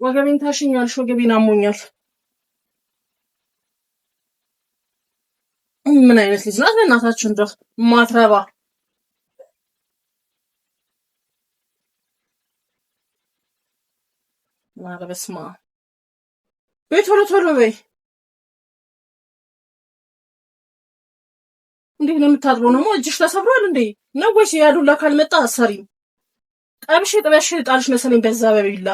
ወገቤን ታሽኛለሽ ወገቤን አሞኛል ምን አይነት ልጅ ናት በእናታችሁ እንደው ማትረባ ማለበስማ በይ ቶሎ በይ እንዴት ነው የምታጥበው ነው እጅሽ ተሰብሯል እንዴ ነው ወይስ ያዱላ ካልመጣ አሰሪም ቀብሽ ጥበሽ ጣልሽ መሰለኝ በዛ በቢላ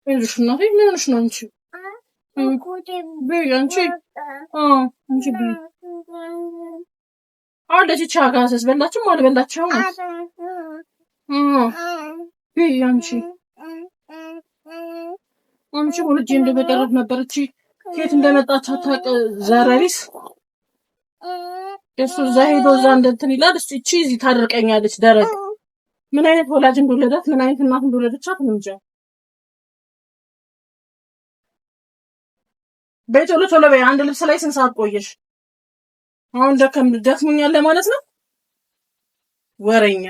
እንጂ ነው ምን ሆነሽ ነው አንቺ አንቺ አለች ቻጋሰስ በላችም አልበላችም አንቺ ወልጄ እንደበቀረት ነበርች ከየት እንደመጣች አታውቅ ዘረሪስ እሱ ዛሄዶ እንትን ይላል እቺ እዚህ ታደርቀኛለች ደረቅ ምን አይነት ወላጅ እንደወለዳት ምን አይነት እናት እንደወለደቻት ምን እንጃ ቶሎ በይ አንድ ልብስ ላይ ስንት ሰዓት ቆየሽ አሁን ደክሞኛል ለማለት ነው ወሬኛ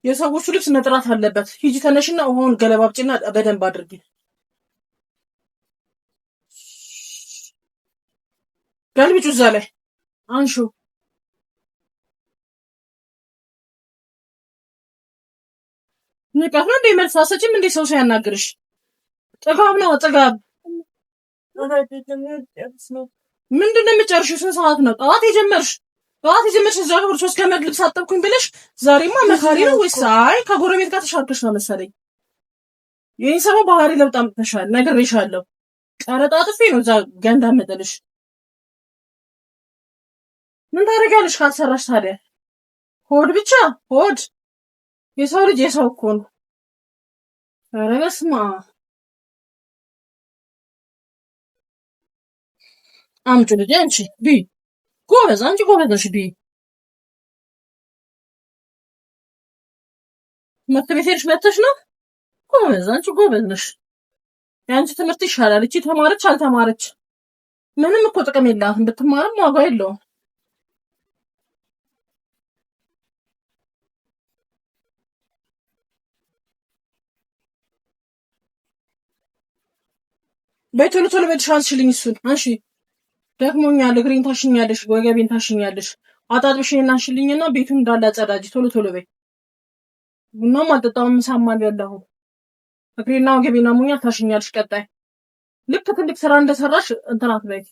የሰዎቹ ልብስ መጥራት አለበት ሂጂ ተነሽና ውሃውን ገለባብጭና በደንብ አድርጊ ገልብጩ እዛ ላይ አንሹ ንቀት ነው እንደ መልስ አሰጪም እንደ ሰው ሲያናግርሽ ጥጋብ ነው ጥጋብ ምንድን ነው የምጨርሽው ስንት ሰዓት ነው ጠዋት የጀመርሽ እዛ ጋር ሶስት ከመድ ልብስ አጠብኩኝ ብለሽ ዛሬማ መካሪ ነው ወይስ አይ ከጎረቤት ጋር ተሻርክሽ ነው መሰለኝ ይሄን ሰው ባህሪ ለውጥ አምጥተሻል ነግሬሻለሁ ቀረጣጥፌ ነው እዛ ገንዳ መጠልሽ ምን ታደርጊያለሽ ካልሰራሽ ታዲያ ሆድ ብቻ ሆድ የሰው ልጅ የሰው እኮ ነው ኧረ በስመ አብ አምጪ ልጅ አንቺ ቢ ጎበዝ አንቺ ጎበዝ ነሽ ቢ ትምህርት ቤት መተሽ ነው ጎበዝ አንቺ ጎበዝ ነሽ የአንቺ ትምህርት ይሻላል እቺ ተማረች አልተማረች ምንም እኮ ጥቅም የላትም ብትማርም ዋጋ የለውም በቶሎ በልሽ አንቺልኝ እሱን አንሺ ደክሞኛል እግሬን ታሽኛለሽ ወገቤን ታሽኛለሽ አጣጥብሽና አንሺልኝና ቤቱን እንዳለ አጸዳጂ ቶሎ በይ ቡናም አልጠጣሁም ምሳም አልበላሁም እግሬና ወገቤን አሞኛል ታሽኛለሽ ቀጣይ ልክ ትልቅ ስራ እንደሰራሽ እንትናት በይ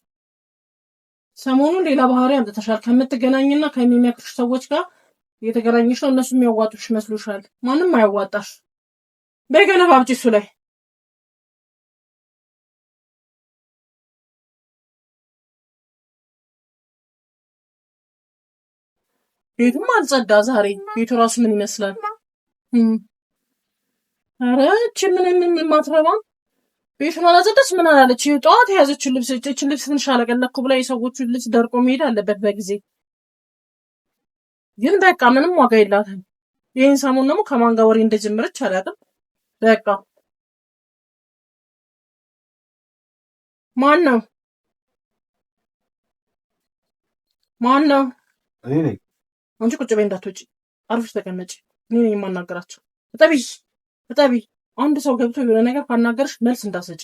ሰሞኑን ሌላ ባህሪ አምጥተሻል ከምትገናኝና ከሚመክርሽ ሰዎች ጋር የተገናኘሽ ነው እነሱ የሚያዋጡሽ መስሎሻል ማንም አያዋጣሽ በገለባብጪ እሱ ላይ ቤቱም አልጸዳ ዛሬ ቤቱ ራሱ ምን ይመስላል ኧረ እቺ ምን ማትረባ ቤቱን አላጸዳች ምን አላለች። ጠዋት የያዘችውን ልብስ እችን ልብስ ትንሽ አለቀለኩ ብላ የሰዎቹን ልብስ ደርቆ መሄድ አለበት በጊዜ። ግን በቃ ምንም ዋጋ የላትም። ይህን ሰሞን ደግሞ ከማን ጋር ወሬ እንደጀመረች አላውቅም። በቃ ማን ነው እኔ ነኝ። አንቺ ቁጭ በይ እንዳትወጪ፣ አርፈሽ ተቀመጪ። እኔ ነኝ የማናገራቸው። እጠቢ። አንድ ሰው ገብቶ የሆነ ነገር ካናገርሽ መልስ እንዳትሰጪ።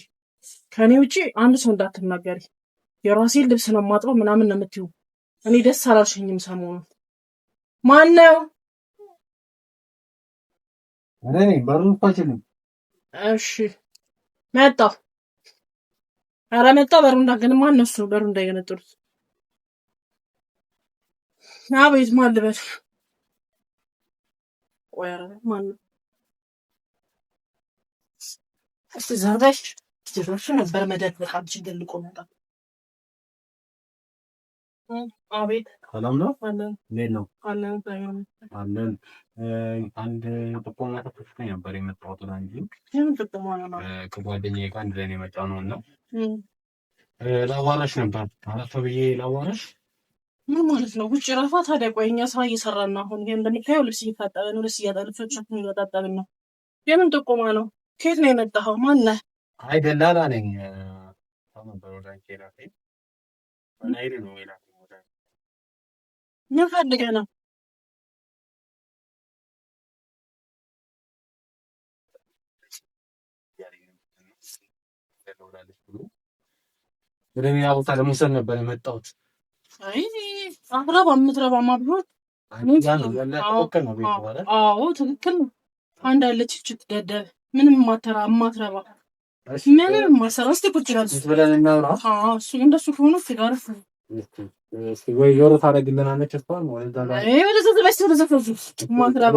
ከኔ ውጪ አንድ ሰው እንዳትናገሪ። የራሴን ልብስ ነው የማጥበው ምናምን ነው የምትይው። እኔ ደስ አላልሽኝም ሰሞኑን። ማን ነው? እኔ ነኝ። በሩን ፋችልኝ። እሺ መጣ። ኧረ መጣ። በሩ እንዳገን ማን ነው እሱ? በሩ እንዳይገነጥሉት። አቤት ማን ልበል? ቆይ ኧረ ማን ነው? እስቲ ዘርበሽ ትሮሽ ነበር መደብቅ አንቺን ገልቆ መጣ። አቤት ሰላም ነው? አለን። እንዴት ነው? አለን። አንድ ጥቆማ ተሰጥቶኝ ነበር የመጣሁት እንጂ የምን ጥቆማ ነው? ከጓደኛዬ ጋር አንድ ላይ ነው የመጣው ነው እና ላዋራሽ ነበር። አረፈ ብዬ ላዋራሽ። ምን ማለት ነው? ውጭ ረፋ። ታዲያ ቆይ እኛ ስራ እየሰራን ነው። አሁን ይሄን እንደሚታየው ልብስ እየታጠበ ነው። ልብስ እያጠለፈችን እያጣጣብን ነው። የምን ጥቆማ ነው? ከየት ነው የመጣኸው? ማን ነህ? አይ ደላላ ነኝ። ነበር ወደ አንቺ የላከኝ በናይል ነው የላከኝ። ምን ፈልገህ ነው? ወደ ሌላ ቦታ ለመውሰድ ነበር የመጣሁት። አይ አትረባ የምትረባማ ቢሆን አዎ ትክክል ነው። አንድ አለች እቺ ትደደብ ምንም ማትረባ ምንም ማሰራ። እስቲ ቁጭ ብለን እናውራ። እሱ እንደሱ ከሆነ ሲጋርፍ ወይ ጆሮ ታደርግልናለች እሷን ወደዛ ጋር ማትረባ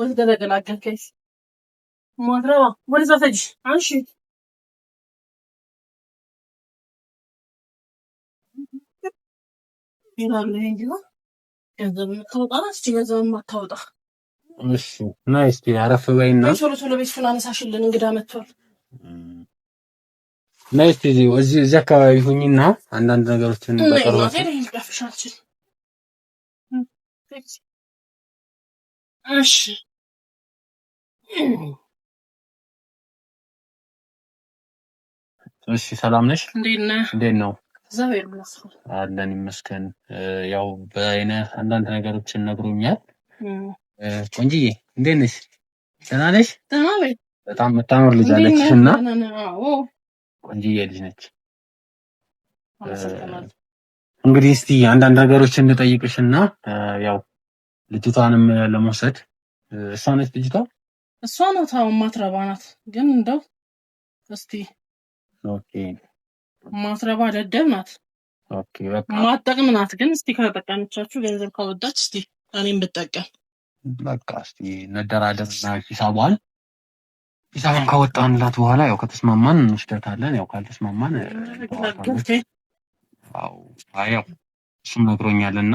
ወደዛ ገላገልከኝ ማትረባ ወደዛ ፈጅ አንሺ ይላል እንጂ ነው ገንዘብ የምታወጣና እስቲ ገንዘብ የማታወጣ። እሺ ናይስ ያረፍ በይና ቶሎ ቤቱን አነሳሽልን፣ እንግዳ መጥቷል። ናይስ እዚህ አካባቢ ሁኚና አንዳንድ ነገሮችን በቀርባችሁ እሺ እሺ ሰላም ነሽ? እንዴት ነው? እግዚአብሔር ይመስገን አለን ይመስገን። ያው በአይነ አንዳንድ ነገሮችን ነግሮኛል። ቆንጂዬ እንዴት ነሽ? ደህና ነሽ? በጣም የምታምር ልጅ አለችሽና ቆንጂዬ ልጅ ነች። እንግዲህ እስቲ አንዳንድ ነገሮችን እንጠይቅሽና ያው ልጅቷንም ለመውሰድ እሷ ነች ልጅቷ? እሷ ናት። ማትረባ ናት። ግን እንደው እስቲ ኦኬ ማትረባ ደደብ ናት። ኦኬ በቃ ማጠቅም ናት። ግን እስቲ ከተጠቀመቻችሁ ገንዘብ ካወጣች እስቲ እኔም ብጠቀም በቃ እስቲ እንደራደርና ሂሳቧን ካወጣንላት በኋላ ያው ከተስማማን እንወስዳታለን። ያው ካልተስማማን ያው እሱም ነግሮኛልና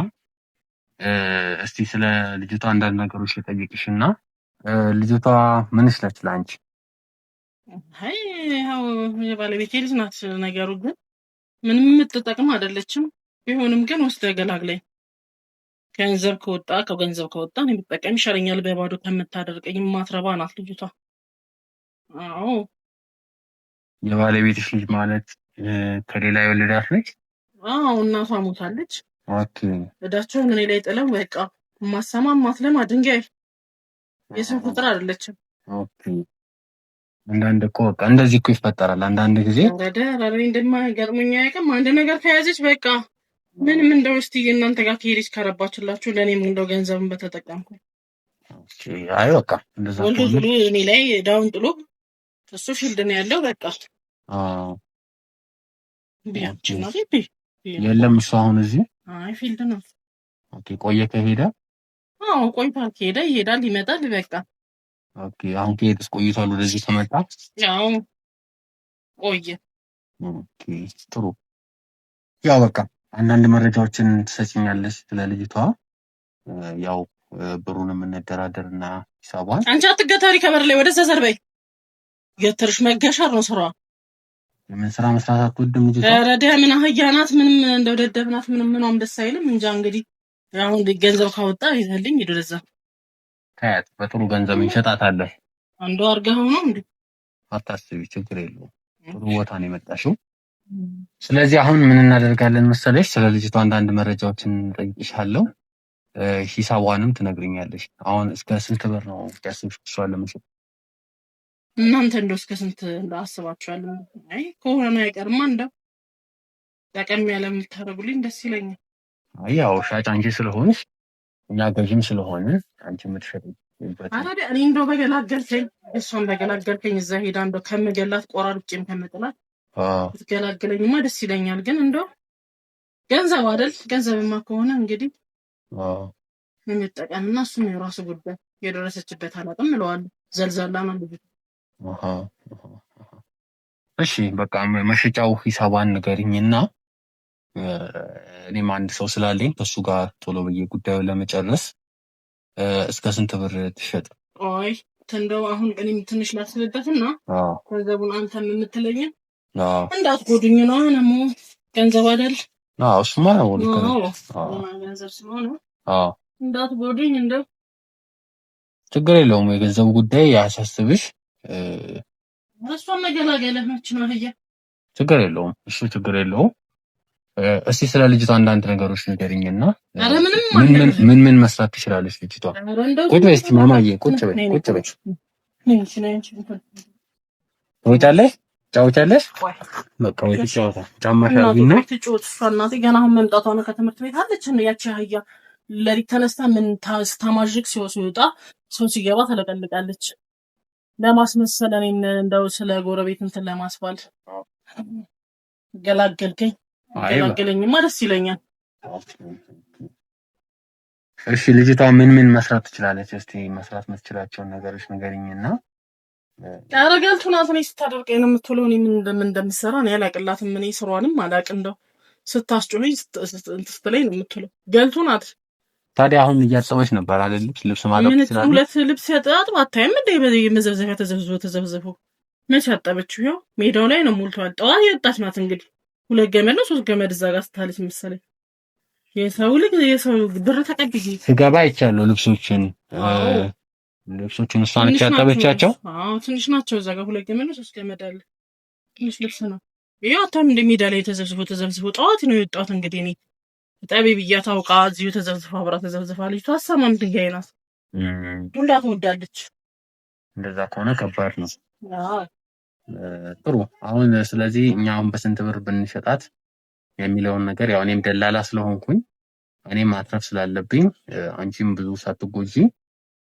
እስቲ ስለ ልጅቷ አንዳንድ ነገሮች ልጠይቅሽና ልጅቷ ምንሽ ነች ለአንቺ? አይ ያው የባለቤቴ ልጅ ናት። ነገሩ ግን ምንም የምትጠቅም አይደለችም። ቢሆንም ግን ወስደህ ገላግለኝ። ገንዘብ ከወጣ እኔ ብጠቀም ይሻለኛል በባዶ ከምታደርቀኝ። ማትረባ ናት ልጅቷ። አዎ የባለቤትሽ ልጅ ማለት ከሌላ የወለዳት ነች? አዎ እናቷ ሞታለች። ኦኬ እዳቸውን እኔ ላይ ጥለው በቃ ማትለማ ድንጋይ የሰው ቁጥር አይደለችም። ኦኬ አንዳንድ እኮ በቃ እንደዚህ እኮ ይፈጠራል አንዳንድ ጊዜ። ረረ እንደማይገጥመኝ አያውቅም። አንድ ነገር ከያዘች በቃ ምንም እንደው እስቲ እናንተ ጋር ከሄደች ከረባችላችሁ ለእኔም እንደው ገንዘብን በተጠቀምኩ። አይ በቃ እንደዛ ወልዶ እኔ ላይ ዳውን ጥሎ እሱ ፊልድ ነው ያለው። በቃ ቢያችና የለም እሱ አሁን እዚህ አይ ፊልድ ነው። ኦኬ ቆየ ከሄደ? አዎ ቆይቷል። ከሄደ ይሄዳል ይመጣል በቃ። ኦኬ አሁን ከሄደስ ቆይቷል? ወደዚህ ከመጣ ያው ቆየ። ኦኬ ጥሩ። ያው በቃ አንዳንድ መረጃዎችን ትሰጪኛለሽ ስለ ልጅቷ። ያው ብሩንም እንደራደርና ሂሳቧን። አንቺ አትገተሪ ከበር ላይ ወደ ዘዘር በይ። ገተርሽ መገሻር ነው ስራዋ። ምን ስራ መስራት አትወድም ልጅቷ? ረዳ ምን አህያ ናት፣ ምንም እንደው ደደብ ናት፣ ምንም ደስ አይልም። እንጃ እንግዲህ አሁን ገንዘብ ካወጣ ይዘልኝ ይደረዛ ታያት በጥሩ ገንዘብ እንሸጣታለን። አንዱ አርጋው ነው እንዴ? አታስቢ፣ ችግር የለውም። ጥሩ ቦታ ነው የመጣሽው። ስለዚህ አሁን ምን እናደርጋለን መሰለሽ? ስለ ልጅቷ አንዳንድ መረጃዎችን ጠይቅሻለሁ። ሂሳቧንም ትነግሪኛለሽ። አሁን እስከ ስንት ብር ነው ያስብሽ እሷን ለመሸጥ? እናንተ እንደው እስከ ስንት አስባችኋል? አይ ከሆነ አይቀርማ እንደው ጠቀም ያለ የምታደርጉልኝ ደስ ይለኛል። አይ ያው ሻጭ አንቺ ስለሆንሽ እኛ ገዥም ስለሆነ አንቺ የምትሸጥበት። አታዲያ እኔ እንደው በገላገልከኝ፣ እሷን በገላገልከኝ እዛ ሄዳ እንደው ከመገላት ቆራርጬም ከመጥላት ትገላግለኝማ ደስ ይለኛል። ግን እንደው ገንዘብ አይደል? ገንዘብማ ከሆነ እንግዲህ እንጠቀምና እሱም የራሱ ጉዳይ። የደረሰችበት አላውቅም እለዋለሁ። ዘልዛላ ነው ልጅ። እሺ በቃ መሸጫው ሂሳቧን ንገሪኝና እኔም አንድ ሰው ስላለኝ ከሱ ጋር ቶሎ ብዬ ጉዳዩን ለመጨረስ እስከ ስንት ብር ትሸጥ? ቆይ እንደው አሁን እኔም ትንሽ ላስብበትና ገንዘቡን አንተም የምትለኝን እንዳትጎዱኝ ነው። ነሞ ገንዘብ አይደል? እሱማ ነው ገንዘብ ስለሆነ እንዳትጎዱኝ። እንደው ችግር የለውም። የገንዘቡ ጉዳይ ያሳስብሽ። እሷን መገላገለህ ነች ነው አህያ። ችግር የለውም እሱ ችግር የለውም። እስቲ ስለ ልጅቷ አንዳንድ ነገሮች ንገሪኝና ምን መስራት ትችላለች ልጅቷ? ቁጭ በይ እስቲ ማማዬ፣ ቁጭ በይ። ትወጫለሽ? ትጫወቻለሽ? በቃ ወይ ትጫወታ። ጫማሽ አድርጊና ትጫወት። እሷ እናቴ ገና አሁን መምጣቷ ነው ከትምህርት ቤት አለች። ያቺ አህያ ለሊት ተነስታ ምን ታማዥቅ ሲወጣ ሰው ሲገባ ተለቀልቃለች። ለማስመሰል እኔን እንደው ስለ ጎረቤት እንትን ለማስባል ገላገልከኝ። ገላገለኝማ ደስ ይለኛል። እሺ ልጅቷ ምን መስራት ትችላለች? እስቲ መስራት የምትችላቸውን ነገሮች ንገሪኝና። ገልቱ ናት። እኔ ስታደርቀኝ ነው የምትውለው። እኔ ምን እንደምትሰራ እኔ አላቅላትም። እኔ ስሯንም አላቅ። እንደው ስታስጮኸኝ ስትለኝ ነው የምትውለው። ገልቱ ናት። ታዲያ አሁን እያጠበች ነበር አይደል? ልብስ ማጠብ ትችላለች። ሁለት ልብስ ያጠብ አታይም እንዴ? የመዘብዘፊያ ተዘብዝቦ መቼ አጠበችው? ይኸው ሜዳው ላይ ነው ሞልቷል። ጠዋት የወጣች ናት እንግዲህ 2 ገመድ ነው 3 ገመድ እዛ ጋር ስታለች መሰለኝ። የሰው ብር ተቀብዬ ስገባ አይቻለሁ። ልብሶችን እሷ ነች ያጠበቻቸው። ትንሽ ናቸው። እዛ ጋር 2 ገመድ ነው 3 ገመድ አለ። ትንሽ ልብስ ነው። ይኸው አታም እንደ ሜዳ ላይ ተዘብዝቦ ጠዋት ነው የወጣሁት። እንግዲህ እኔ ጠቢ ብያ ታውቃ እዚሁ ተዘብዝፋ አብራ ተዘብዝፋ ልጅቷ አሳማም ድንጋይ ናት። ሁላ ትወዳለች። እንደዛ ከሆነ ከባድ ነው። ጥሩ። አሁን ስለዚህ እኛ አሁን በስንት ብር ብንሸጣት የሚለውን ነገር ያው እኔም ደላላ ስለሆንኩኝ እኔም ማትረፍ ስላለብኝ አንቺም ብዙ ሳትጎጂ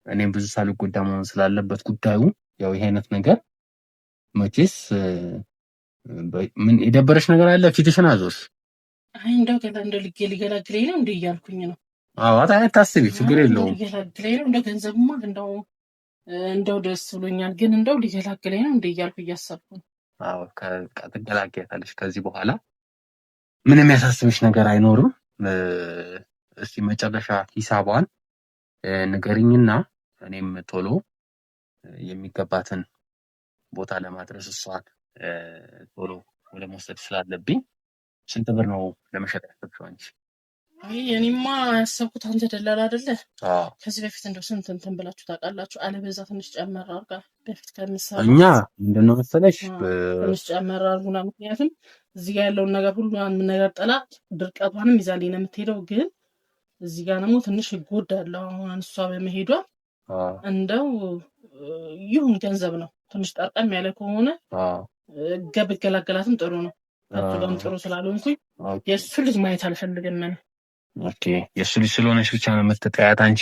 እኔም ብዙ ሳልጎዳ መሆን ስላለበት ጉዳዩ ያው ይሄ አይነት ነገር መቼስ ምን የደበረሽ ነገር አለ? ፊትሽን አዞርሽ። አይ እንደው ሊገላግለኝ ነው እንዴ እያልኩኝ ነው። አዎ አታስቢ፣ ችግር የለውም። ሊገላግለኝ ነው እንደው ገንዘቡማ እንደው ደስ ብሎኛል፣ ግን እንደው ሊገላግለኝ ነው እንዴ እያልኩ እያሰብኩ ነው። አዎ ትገላገያታለሽ። ከዚህ በኋላ ምንም ያሳስብሽ ነገር አይኖርም። እስቲ መጨረሻ ሂሳቧን ንገሪኝና እኔም ቶሎ የሚገባትን ቦታ ለማድረስ እሷን ቶሎ ወደ መውሰድ ስላለብኝ ስንት ብር ነው ለመሸጥ ያሰብሽው አንቺ? አይ እኔማ ያሰብኩት አንተ ደላላ አይደለ? ከዚህ በፊት እንደው ስንት እንትን ብላችሁ ታውቃላችሁ? አለበዛ ትንሽ ጨመር አድርጋ በፊት ከምሳሌ እኛ ምንድነው መሰለሽ ትንሽ ጨመር አድርጉና፣ ምክንያቱም እዚህ ጋር ያለውን ነገር ሁሉ አንድ ነገር ጠላት ድርቀቷንም ይዛልኝ ነው የምትሄደው። ግን እዚህ ጋር ደግሞ ትንሽ እጎዳለሁ አሁን እሷ በመሄዷ። እንደው ይሁን ገንዘብ ነው ትንሽ ጠርቀም ያለ ከሆነ ገላገላትም ጥሩ ነው። ከቱም ጥሩ ስላልሆንኩኝ የእሱ ልጅ ማየት አልፈልግም። ኦኬ የእሱ ልጅ ስለሆነች ብቻ ነው የምትጠያት አንቺ?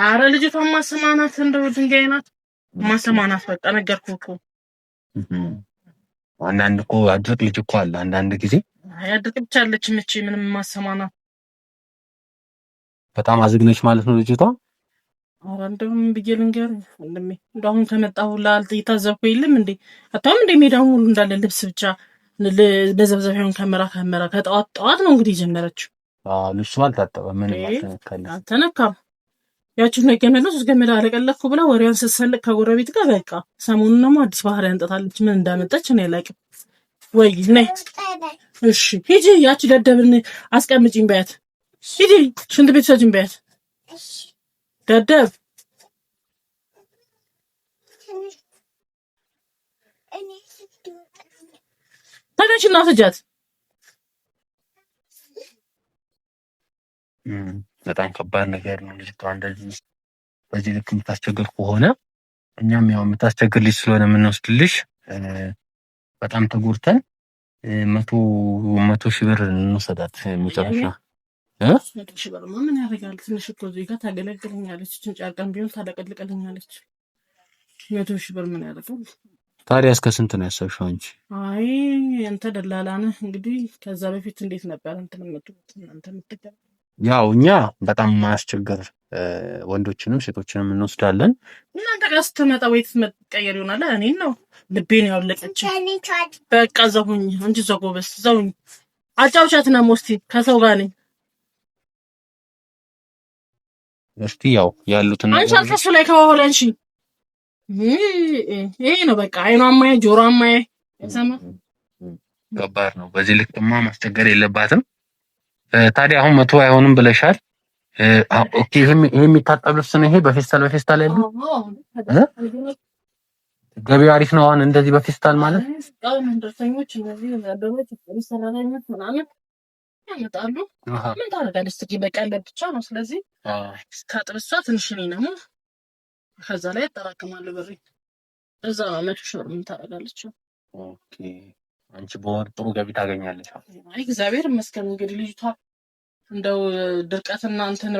አረ ልጅቷ ማሰማናት እንደው ድንጋይ ናት። ማሰማናት በቃ ነገርኩህ እኮ። አንዳንድ እኮ አድርቅ ልጅ እኮ አለ አንዳንድ ጊዜ። አይ አድርቅ ብቻ አለች ምቺ ምንም ማሰማናት። በጣም አዝግነች ማለት ነው ልጅቷ። አረ እንደውም ብዬ ልንገርህ ወንድሜ፣ እንደው አሁን ከመጣሁ ላልት የታዘብኩ የለም እንዴ? አታውም እንደ ሜዳው ሁሉ እንዳለ ልብስ ብቻ ለዘብዘፊያውን ከመራ ከጠዋት ነው እንግዲህ ጀመረችው። ልብሱ አልታጠበም፣ ምንም አልተነካም። ያቺው ነው ገመድ ነው 3 ገመድ አለቀለኩ ብላ ወሬዋን ስትሰልቅ ከጎረቤት ጋር በቃ ሰሞኑን ደግሞ አዲስ ባህሪ አንጠታለች። ምን እንዳመጣች እኔ አላውቅም። ወይ ነይ እሺ ሂጂ ያቺ ደደብን አስቀምጪኝ በያት ሂጂ ሽንት ቤት ሰጂኝ በያት ደደብ ተነሽና ስጃት በጣም ከባድ ነገር ነው ልጅቷ እንደዚህ በዚህ ልክ የምታስቸግር ከሆነ እኛም ያው የምታስቸግር ልጅ ስለሆነ የምንወስድልሽ በጣም ተጎድተን 100 ሺህ ብር እንወሰዳት መጨረሻ 100 ሺህ ብር ምን ያደርጋል ትንሽ እኮ እዚህ ጋር ታገለግለኛለች ጭንጫርቀን ቢሆን ታለቀልቀልኛለች 100 ሺህ ብር ምን ያደርጋል ታዲያ እስከ ስንት ነው ያሰብሽው አንቺ አይ አንተ ደላላ ነህ እንግዲህ ከዛ በፊት እንዴት ነበር እንትን የምትገባ ያው እኛ በጣም ማያስቸግር ወንዶችንም ሴቶችንም እንወስዳለን እናንተ ጋር ስትመጣ ወይ ትቀየር ይሆናል እኔን ነው ልቤን ያወለቀች በቃ ዘሁኝ እንጂ ዘጎበስ ዘሁኝ አጫውቻት ነው ሞስቲ ከሰው ጋር ነኝ እስቲ ያው ያሉትን አንቺ አልከሱ ላይ ከሆለንሺ ይሄ ነው በቃ አይኗማዬ ጆሮማዬ ሰማ ከባድ ነው በዚህ ልክማ ማስቸገር የለባትም ታዲያ አሁን 100 አይሆንም ብለሻል ኦኬ ይሄ የሚታጠብ ልብስ ነው ይሄ በፌስታል ያለው ገበያው አሪፍ ነው አሁን እንደዚህ በፌስታል ማለት መንደርተኞች እንደዚህ ያደረጉት ሰራተኞች ምናምን ያመጣሉ ምን ታደርጋለች እስኪ በቀን ብቻ ነው ስለዚህ ታጥብሷ ትንሽ ነው ከዛ ላይ ያጠራቅማል ብር እዛ ነው 100 ሺህ ብር ምን ታደርጋለች ኦኬ አንቺ በወር ጥሩ ገቢ ታገኛለሽ አይ እግዚአብሔር ይመስገን እንግዲህ ልጅቷ እንደው ድርቀትና እንትን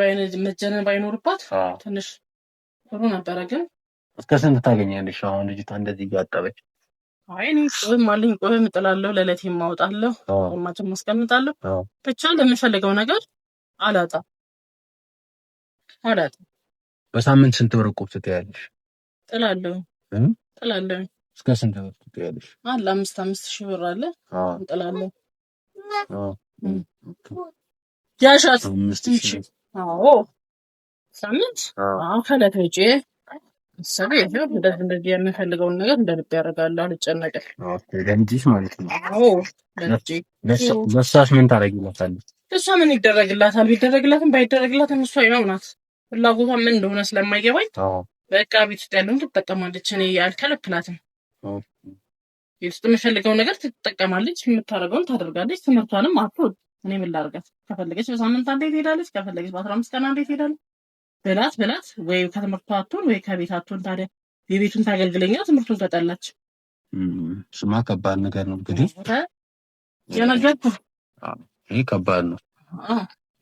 መጀነን ባይኖርባት ትንሽ ጥሩ ነበር ግን እስከ ስንት ታገኛለሽ አሁን ልጅቷ እንደዚህ ያጣበች አይ እኔ ቆይም እጥላለሁ ለለቴ ማውጣለሁ ማጭም ማስቀምጣለሁ ብቻ ለምፈልገው ነገር አላጣ በሳምንት ስንት ብር ቁብ ትያለሽ ጥላለሁ እስከ ስንት ብር ትያለሽ አለ 5 ሺህ ብር አለ ጥላለሁ ያሻት 5 ሺህ አዎ ሳምንት ከለት ወጪ ሰበይ እንደዚህ የምፈልገውን ነገር እንደልብ ያደርጋል አልጨነቅም ለልጅሽ ማለት ነው አዎ ለሷስ ምን ታደርጊላታለሽ እሷ ምን ይደረግላታል ቢደረግላትም ባይደረግላትም እሷ ይማውናት ፍላጎቷ ምን እንደሆነ ስለማይገባኝ በቃ ቤት ውስጥ ያለውን ትጠቀማለች እኔ አልከለክላትም ቤት ውስጥ የምፈልገው ነገር ትጠቀማለች የምታደርገውን ታደርጋለች ትምህርቷንም አትወድ እኔ ምን ላድርጋት ከፈለገች በሳምንት አንዴ ትሄዳለች ከፈለገች በ15 ቀን አንዴ ትሄዳለች በላት ወይ ከትምህርቷ አትሆን ወይ ከቤት አትሆን ታዲያ የቤቱን ታገልግለኛ ትምህርቱን ከጠላች ስማ ከባድ ነገር ነው እንግዲህ የነገርኩ ይሄ ከባድ ነው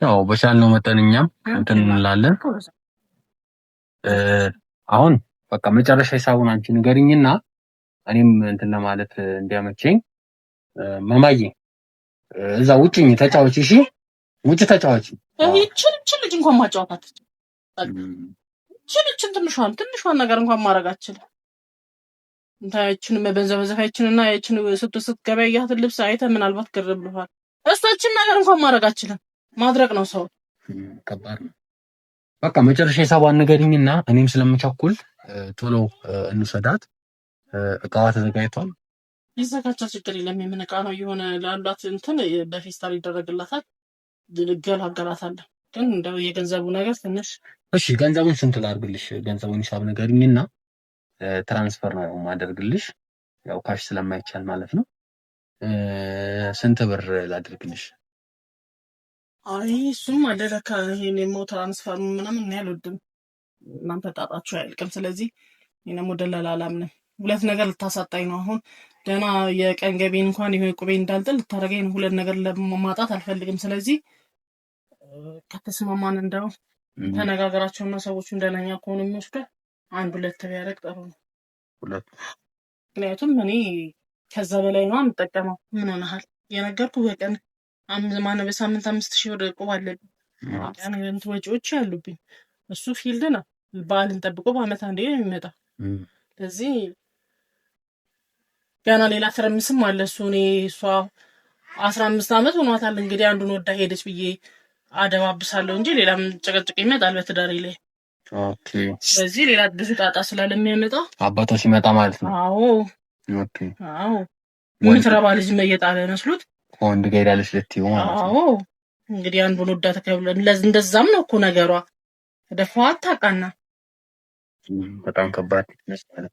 ያው በቻልነው መጠን እኛም እንትን እንላለን አሁን በቃ መጨረሻ ሂሳቡን አንቺ ንገሪኝና እኔም እንትን ለማለት እንዲያመቸኝ ማማዬ እዛ ውጪኝ ተጫወቺ እሺ ውጪ ተጫወቺ ይቺን ልጅ እንኳን ማጫወታት ይቺን ትንሿን ነገር እንኳን ማድረግ አትችልም እንታችን መበዘበዘፋችንና ያችን ስትስት ገበያያት ልብስ አይተ ምናልባት ግርብልኋል እሷችን ነገር እንኳን ማድረግ አትችልም ማድረግ ነው ሰው ከባድ ነው በቃ መጨረሻ ሂሳቧን ንገሪኝና እኔም ስለምቸኩል ቶሎ እንሰዳት እቃዋ ተዘጋጅቷል ይዘጋጃ ችግር የለም የምን እቃ ነው የሆነ ላሏት እንትን በፌስታል ይደረግላታል ገላገላታል ግን እንደው የገንዘቡ ነገር ትንሽ እሺ ገንዘቡን ስንት ላድርግልሽ ገንዘቡን ሂሳብ ንገሪኝና ትራንስፈር ነው ማደርግልሽ ያው ካሽ ስለማይቻል ማለት ነው ስንት ብር ላድርግልሽ አይ እሱም አደረካ ይሄን ሞት ትራንስፈር ምናምን ያልወድም እናንተ ጣጣችሁ አይልቅም ስለዚህ እኔ ሞደላላ አላምንም ሁለት ነገር ልታሳጣኝ ነው አሁን ደና የቀን ገቢን እንኳን ይሄ ቁቤ እንዳልጥል ልታረጋኝ ነው ሁለት ነገር ለማጣት አልፈልግም ስለዚህ ከተስማማን እንደው ተነጋገራቸውና ሰዎቹ እንደነኛ ከሆነ የሚወስዱ አንድ ሁለት ቢያረግ ጥሩ ነው ሁለት ምክንያቱም እኔ ከዛ በላይ ነው የምጠቀመው ምን ሆነሃል የነገርኩ በቀን በሳምንት 5 ሺህ ብር ቁብ አለብኝ ያን ወጪዎች ያሉብኝ እሱ ፊልድ ነው በዓልን ጠብቆ በአመት አንዴ ነው የሚመጣው ስለዚህ ገና ሌላ ትርምስም አለ እሱ እሷ 15 አመት ሆኗታል እንግዲህ አንዱን ወዳ ሄደች ብዬ አደባብሳለሁ እንጂ ሌላም ጨቀጭቅ ይመጣል በትዳሬ ላይ ኦኬ ስለዚህ ሌላ ብዙ ጣጣ ስለሚያመጣ አባቷ ሲመጣ ማለት ነው አዎ ኦኬ አዎ የምትረባ ልጅ እየጣለ መስሎት ከወንድ ጋር ሄዳለች ልትይው ማለት ነው። አዎ እንግዲህ አንዱን ወዳ ተከብለ እንደዛም ነው እኮ ነገሯ። ተደፋዋት ታውቃና በጣም ከባድ ይመስላል።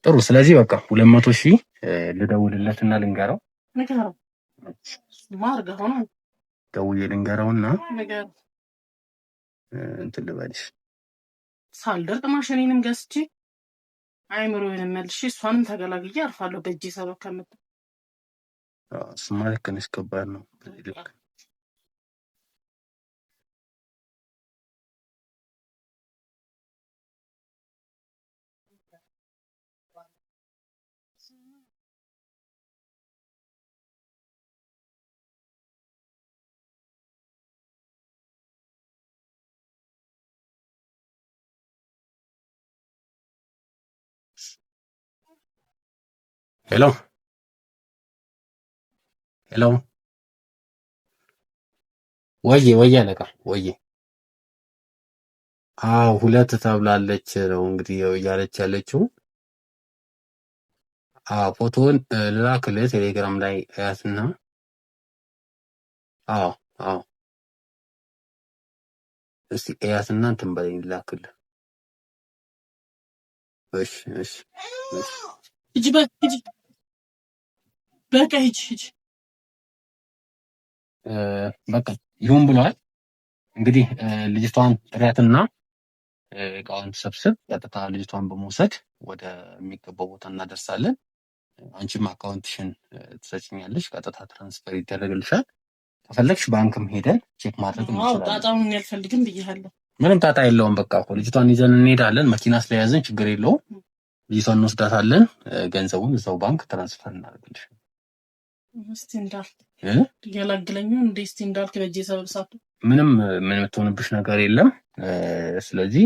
ጥሩ። ስለዚህ በቃ 200,000 ልደውልለትና ልንገረው። ንገረው ማርገ ሆኖ ደውዬ ልንገረውና ንገረው እንትን ልበልሽ ሳልደርቅ ማሽኔንም ገዝቼ አይምሮዬንም መልሼ እሷንም ተገላግዬ አርፋለሁ። በእጄ ሰበብ ከምት እሱማ ልክ ነሽ። ከባድ ነው። ልክ ሄሎ ሄሎ፣ ወዬ አለቃ ወዬ። አዎ 2 ተብላለች ነው እንግዲህ እያለች ያለችው። ፎቶውን ልላክልህ ቴሌግራም ላይ ያትና። አዎ አዎ፣ እስቲ ያትና እንትን በለኝ ልላክልህ። እሺ እሺ እሺ፣ ሂጂ በቃ ሂጂ። በቃ ይሁን ብሏል። እንግዲህ ልጅቷን ጥሪያትና እቃውን ሰብስብ። ቀጥታ ልጅቷን በመውሰድ ወደ የሚገባው ቦታ እናደርሳለን። አንቺም አካውንትሽን ትሰጪኛለሽ፣ ቀጥታ ትራንስፈር ይደረግልሻል። ከፈለግሽ ባንክም ሄደን ቼክ ማድረግ እንችላለን። ጣጣውን ያልፈልግም ብያለሁ። ምንም ጣጣ የለውም። በቃ እኮ ልጅቷን ይዘን እንሄዳለን። መኪና ስለያዘን ችግር የለውም። ልጅቷን እንወስዳታለን። ገንዘቡን እዛው ባንክ ትራንስፈር እናደርግልሽ። እስቲ እንዳልክ ገላግለኝ እንዴ? እስቲ እንዳልክ በእጄ ሰበብ ሳቱ ምንም የምትሆንብሽ ነገር የለም። ስለዚህ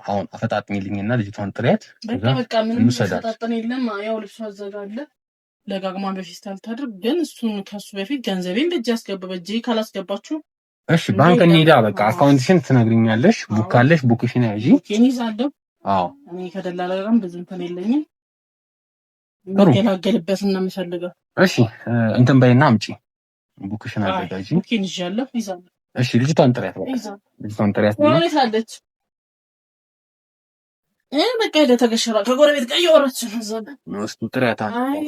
አሁን አፈጣጥኝልኝና ልጅቷን ጥሪያት። በቃ ምንም አፈጣጥን የለም። ያው ልብሷ አዘጋለ ለጋግማ በፊስታል ታድርግ። ግን እሱን ከሱ በፊት ገንዘቤን በእጄ አስገባ። በእጄ ካላስገባችሁ እሺ ባንክ እንሂዳ። በቃ አካውንትሽን ትነግሪኛለሽ። ቡክ ካለሽ ቡክሽን ያዢ። ይዛለሁ። አዎ እኔ ከደላላ ጋርም ብዙ እንትን የለኝም። ገላገልበት እና የምፈልገው እሺ እንትን በይና አምጪ። ቡክሽን አዘጋጂ። ቡክሽን ይዣለሁ። ይዛለሁ። እሺ ልጅቷን ጥሪያት። ልጅቷን ጥሪያት። ወዴት አለች? በቃ ሄደ ተገሸራ ከጎረቤት ጋር እያወራች ነው። እዛ እሱ ጥሪያት። አይ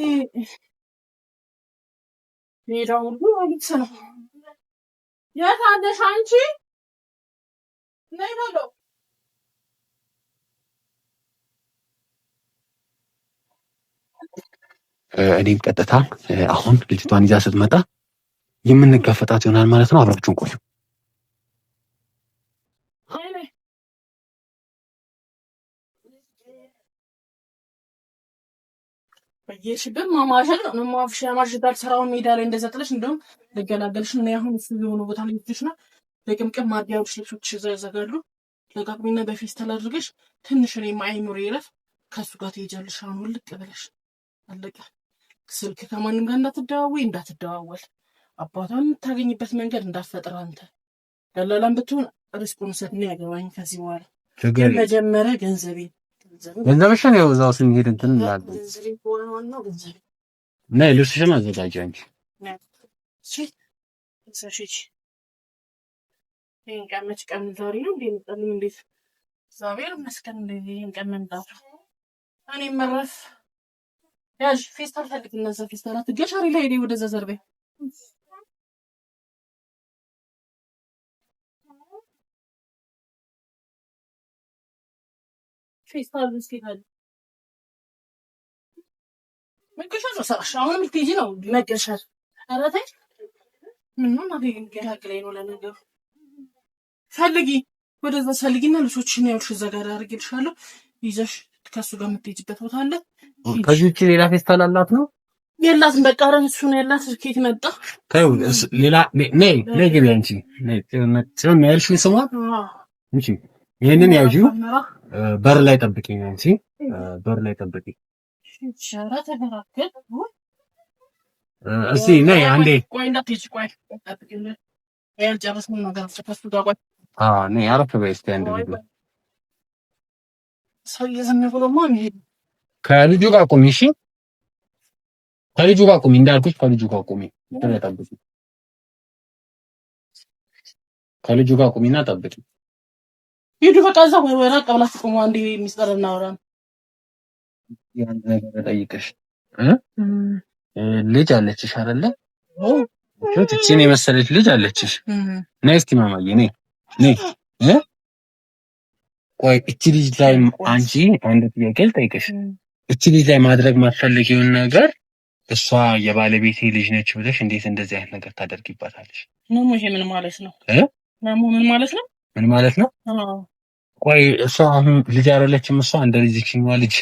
ሜዳው ሁሉ ወይስ ነው? የት አለሽ አንቺ? ነይ በሎ። እኔም ቀጥታ አሁን ልጅቷን ይዛ ስትመጣ የምንጋፈጣት ይሆናል ማለት ነው። አብራችሁን ቆዩ። በየሽብም ማማሸል ነው ማማሸል ስራውን ሜዳ ላይ እንደዛ ጥለሽ እንደውም ልገላገልሽ ነው። አሁን እሱ የሆነ ቦታ ላይ ልጅሽ ነው ለቅምቅም ማዲያዎች ልብሶች ይዘጋሉ። ለቃቅሚና በፌስታል አድርገሽ ትንሽ እኔ አይኑር ይረፍ ከሱ ጋር ትሄጃለሽ። አሁን ልቅ ብለሽ አለቀ። ስልክ ከማንም ጋር እንዳትደዋወል አባቷን የምታገኝበት መንገድ እንዳትፈጥር። አንተ ደላላም ብትሆን ሪስፖንሲቢሊቲ ነው ያገባኝ ከዚህ በኋላ ግን መጀመሪያ ገንዘብሽን ያው እዛው ስንሄድ እንትን እንላለን። ነይ ልብስሽን አዘጋጂ አንቺ። ይሄን ቀን መች ቀን ዛሬ ነው እንዴ? እንጠልኝ እንዴት እግዚአብሔር ይመስገን እንዴ ይሄን ቀን መምጣቱ። እኔ መረፍ ያዥ ፌስታል ፈልግ። እነዛ ፌስታላት ገሻሪ ላይ ሄዴ ወደዛ ዘርቤ ፌስታል እስኪታል መገሻል ነው ሰራሽ። አሁንም ልትሄጂ ነው መገሻል። ኧረ ተይ ምን ነው ማለት ገላግለኝ ነው ለነገሩ። ፈልጊ ወደዛ ፈልጊና ልብሶችሽን ያውልሽ እዛ ጋር አድርጌልሻለሁ። ይዘሽ ከሱ ጋር የምትሄጂበት ቦታ አለ። ከዚህ ውጪ ሌላ ፌስታል አላት ነው? የላትም። በቃ አረን እሱ ነው ያላት። ከየት መጣ? ታዩ ሌላ ነይ ግቢ አንቺ ነይ ጽዮን ያልሽኝ ስሟ እንጂ ይሄንን ያዢው በር ላይ ጠብቂኝ። አንቺ በር ላይ ጠብቂኝ። ሻራ ተገራከል እስቲ ነይ አንዴ። ቆይ እንዳትሄጂ ቆይ ጠብቂኝ። ያልጨረስነው ነገር ከሱ ጋር ቆይ ነይ አረፍ በይ እስቲ አንዴ። ሰው እየዘመረ ብሎ ማን ይሄድ ከልጁ ጋር ቆሚ። እሺ ከልጁ ጋር ቁሚ እንዳልኩሽ ከልጁ ጋር ቁሚ። ተጠብቂ። ከልጁ ጋር ቁሚና ጠብቂ። ሂዱ በቃ እዛ ራቅ ብላችሁ ቁሙ። አንዴ ሚስጥር እናወራ። ያን ነገር ጠይቅሽ ልጅ አለችሽ አይደለ? እቺን የመሰለች ልጅ አለችሽ። ነይ እስኪ ማማዬ ነይ። ቆይ እቺ ልጅ ላይ አንቺ አንድ ጥያቄ ልጠይቅሽ። እቺ ልጅ ላይ ማድረግ ማትፈልጊውን ነገር እሷ የባለቤቴ ልጅ ነች ብለሽ እንዴት እንደዚህ አይነት ነገር ታደርጊባታለሽ? ይሄ ምን ማለት ነው? ምን ማለት ነው? ምን ማለት ነው? ቆይ እሷ አሁን ልጅ አይደለችም? እሷ እንደ ልጅሽኛዋ ልጅ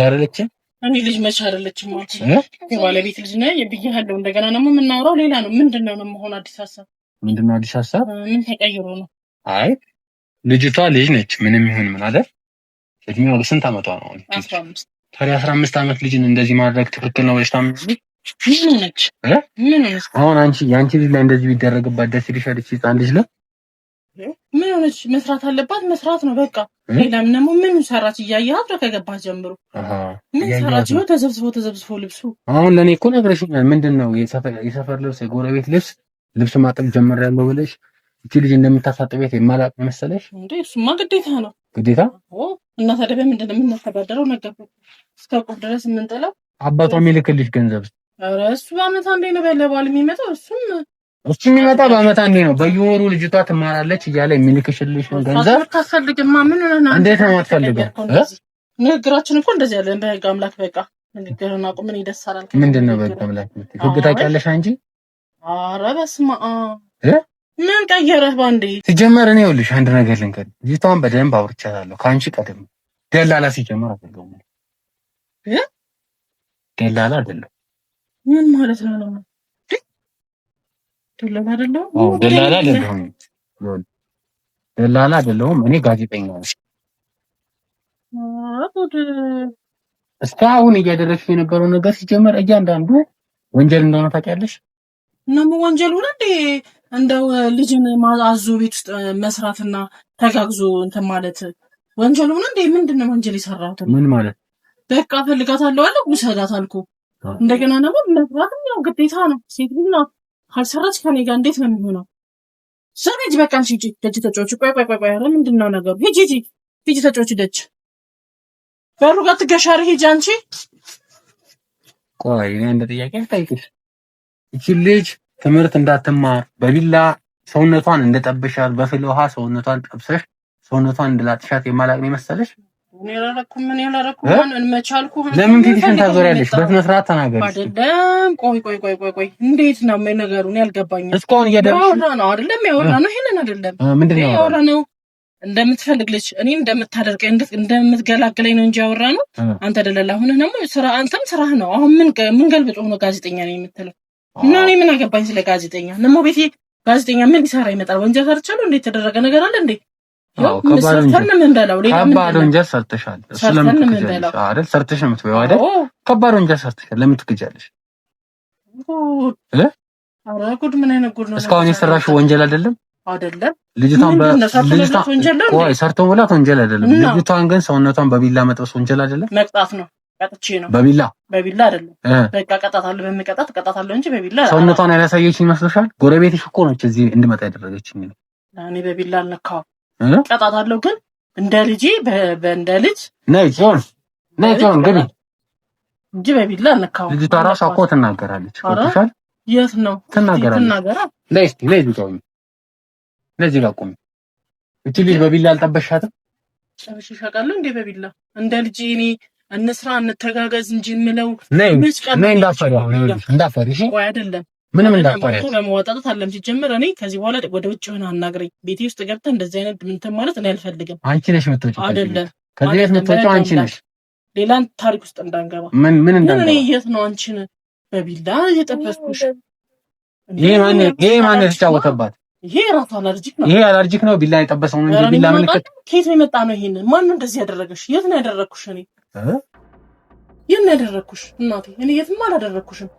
አይደለችም? እኔ ልጅ መች አይደለችም ማለት ነው። የባለቤት ልጅ ነኝ ብዬሃለሁ። እንደገና ደግሞ የምናወራው ሌላ ነው። ምንድነው ነው መሆን አዲስ ሀሳብ? ምንድነው አዲስ ሀሳብ? ምን ተቀይሮ ነው? አይ ልጅቷ ልጅ ነች። ምንም ይሁን ምን አይደል? እድሜዋ ስንት አመቷ ነው? 15 ታዲያ 15 አመት ልጅን እንደዚህ ማድረግ ትክክል ነው ብለሽ ታምኚ? ምን ነች? አሁን አንቺ ያንቺ ልጅ ላይ እንደዚህ ቢደረግባት ደስ ይልሻል? እቺ ህፃን ልጅ ነው ምን ሆነች? መስራት አለባት መስራት ነው በቃ። ሌላም ደግሞ ምን ሰራች እያየሃት ከገባህ ጀምሮ ምን ሰራች? ነው ተዘብዝፎ ልብሱ። አሁን ለኔ እኮ ነግረሽኛል። ምንድነው የሰፈር ልብስ የጎረቤት ልብስ ማጠብ ጀምሬያለሁ ብለሽ እቺ ልጅ እንደምታሳጥቤት የማላውቅ መሰለሽ እንዴ? እሱማ ግዴታ ነው ግዴታ። እና ታዲያ በምንድነው የምንተዳደረው? ነገርኩ እስከ ቁብ ድረስ የምንጥለው አባቷ የሚልክልሽ ገንዘብ። ኧረ እሱ በዓመት አንዴ ነው በለባል የሚመጣው። እሱ የሚመጣ በዓመት አንዴ ነው። በየወሩ ልጅቷ ትማራለች እያለ የሚልክሽልሽ ገንዘብ ታፈልግማ። ምን ሆነና እንዴት ነው የማትፈልገው? ንግግራችን እኮ እንደዚህ ያለ በህግ አምላክ በቃ ንግግርና ቁም ምን ይደሳላል? ምንድነው በህግ አምላክ ህግ ታውቂያለሽ አንቺ? ኧረ በስመ አብ ምን ቀየረህ ባንዴ? ሲጀመር እኔ ይኸውልሽ አንድ ነገር ልንገርሽ፣ ልጅቷን በደንብ አውርቻታለሁ ከአንቺ ቀደም። ደላላ ሲጀመር አይደለም ደላላ አይደለም። ምን ማለት ነው? ደላላ አይደለም። ደላላ አይደለም። ደላላ አይደለም። እኔ ጋዜጠኛ ነኝ። እስካሁን እያደረግሽ የነበረው ነገር ሲጀመር እያንዳንዱ ወንጀል እንደሆነ ታውቂያለሽ። ነው ወንጀል ሆነ እንዴ? እንደው ልጅን ማዛዙ ቤት ውስጥ መስራትና ተጋግዞ እንትን ማለት ወንጀል ሆነ እንዴ? ምንድነው ወንጀል የሰራሁት? ምን ማለት በቃ ፈልጋታለሁ አለ ውሰዳት አልኩ። እንደገና ደግሞ መስራትም ያው ግዴታ ነው። ሴት ልጅ ናት። ካልሰራች ከኔ ጋር እንዴት ነው የሚሆነው? ሰሪጅ በቃ እንጂ ደጅ ተጫወች። ቆይ ኧረ ምንድነው ነገሩ? ሂጂ ተጫወች ደጅ በሩ ጋር ትገሻሪ ሂጂ አንቺ። ቆይ እኔ እንደ ጥያቄ ልጠይቅሽ፣ እቺ ልጅ ትምህርት እንዳትማር በቢላ ሰውነቷን እንደጠብሻት በፍል ውሃ ሰውነቷን ጠብሰሽ ሰውነቷን እንደላጥሻት የማላቅ ነው መሰለሽ? ምን ያላረኩም እንመቻልኩ። ለምን ፊትሽን ታዞሪያለሽ? በስነ ስርዓት ተናገሪ። አይደለም ቆይ እንዴት ነው ነገሩ? እኔ አልገባኝም። እስካሁን እየደረስሽ ነው አይደለም? ያወራ ነው ይሄንን አይደለም። ምንድነው ያወራ ነው? እንደምትፈልግ ልጅ እኔ እንደምታደርቀኝ እንደምትገላግለኝ ነው እንጂ ያወራ ነው። አንተ አይደለም አሁን ነው ስራ፣ አንተም ስራህ ነው። አሁን ምን ገልብጦ ነው ጋዜጠኛ ነኝ የምትለው? እና እኔ ምን አገባኝ ስለ ጋዜጠኛ? ነሞ ቤቴ ጋዜጠኛ ምን ሊሰራ ይመጣል? ወንጀል ሰርቻለሁ? እንዴት ተደረገ ነገር አለ እንዴ? ከባድ ወንጀል ሰርተሻል። እሱ ለምን ትክጃለሽ? አይደል ሰርተሽ ነው የምትበይው አይደል? ከባድ ወንጀል ሰርተሻል። ለምን ትክጃለሽ? ኧረ ጉድ! ምን አይነት ጉድ ነው? እስካሁን የሰራሽው ወንጀል አይደለም። ልጅቷን ቆይ ሰርቶ መብላት ወንጀል አይደለም። ልጅቷን ግን ሰውነቷን በቢላ መጥበስ ወንጀል አይደለም። መቅጣት ነው። ቀጥቼ ነው። በቢላ አይደለም። በቃ ቀጣታለሁ። በሚቀጣት ቀጣታለሁ እንጂ በቢላ ሰውነቷን ያላሳየችኝ ይመስልሻል? ጎረቤትሽ እኮ ነች እዚህ እንድመጣ ያደረገችኝ። እኔ በቢላ አልነካው። ቀጣታለሁ ግን እንደ ልጅ በእንደ ልጅ ነይ ጆን ግን እንጂ በቢላ አልነካው። ልጅቷ ራሷ እኮ ትናገራለች። ወጥሻል? የት ነው ትናገራለች? ነይ ጆን ለዚህ ጋር ቆም። እቺ ልጅ በቢላ አልጠበሻትም? ጨርሽሽ አውቃለሁ እንዴ? በቢላ እንደ ልጅ እኔ እንስራ እንተጋገዝ እንጂ የምለው ነይ እንዳፈሪ እንዳፈሪ። እሺ ቆይ አይደለም ምንም እንዳፈሪ ለመዋጣጣት አለም ሲጀምር እኔ ከዚህ በኋላ ወደ ውጭ ሆነ አናግረኝ። ቤቴ ውስጥ ገብተህ እንደዚህ አይነት እንትን ማለት እኔ አልፈልግም። አንቺ ነሽ የምትወጪው አይደለም? ከዚህ ቤት የምትወጪው አንቺ ነሽ። ሌላን ታሪክ ውስጥ እንዳንገባ ምን እንዳንገባ። እኔ የት ነው አንቺን በቢላ የጠበስኩሽ? ይሄ ማን የተጫወተባት? ይሄ ራሱ አለርጂክ ነው። ይሄ አለርጂክ ነው። ቢላ የጠበሰው ነው እንጂ ቢላ ምልክት ከየት ነው የመጣ ነው? ይሄን ማን ነው እንደዚህ ያደረገሽ? የት ነው ያደረኩሽ? እኔ የት ነው ያደረኩሽ? እናቴ እኔ የትም አላደረኩሽም።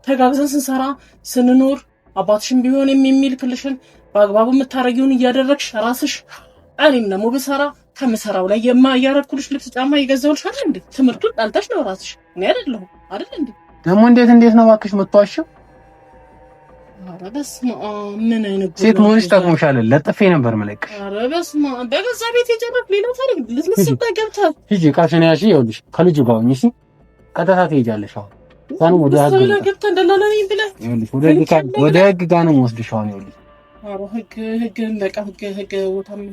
ተጋግዘን ስንሰራ ስንኖር አባትሽም ቢሆን የሚልክልሽን በአግባቡ የምታረጊውን እያደረግሽ ራስሽ፣ እኔም ደግሞ ብሰራ ከምሰራው ላይ የማያረኩልሽ ልብስ ጫማ ይገዛውልሽ አይደል እንዴ? ትምህርቱን ጣልተሽ ነው ራስሽ። እኔ አይደለሁም አይደል እንዴ? ደግሞ እንዴት ነው እባክሽ የምትዋሽው? ኧረ በስመ አብ ምን አይነት ሴት መሆንሽ ጠቅሞሻል። ለጥፌ ነበር የምለቅሽ። ኧረ በስመ አብ በገዛ ቤት የጀመርክ ሌላ ታሪክ ልትመስል ገብተህ ሂጂ ቃሽን ያሺ። ይኸውልሽ ከልጁ ጋር ሆኚ እሺ፣ ቀጥታ ትሄጃለሽ። አሁን ሳኑ ወደ ህግ ወደ ህግ ጋር ነው የምወስድሽ። አሁን ይኸውልሽ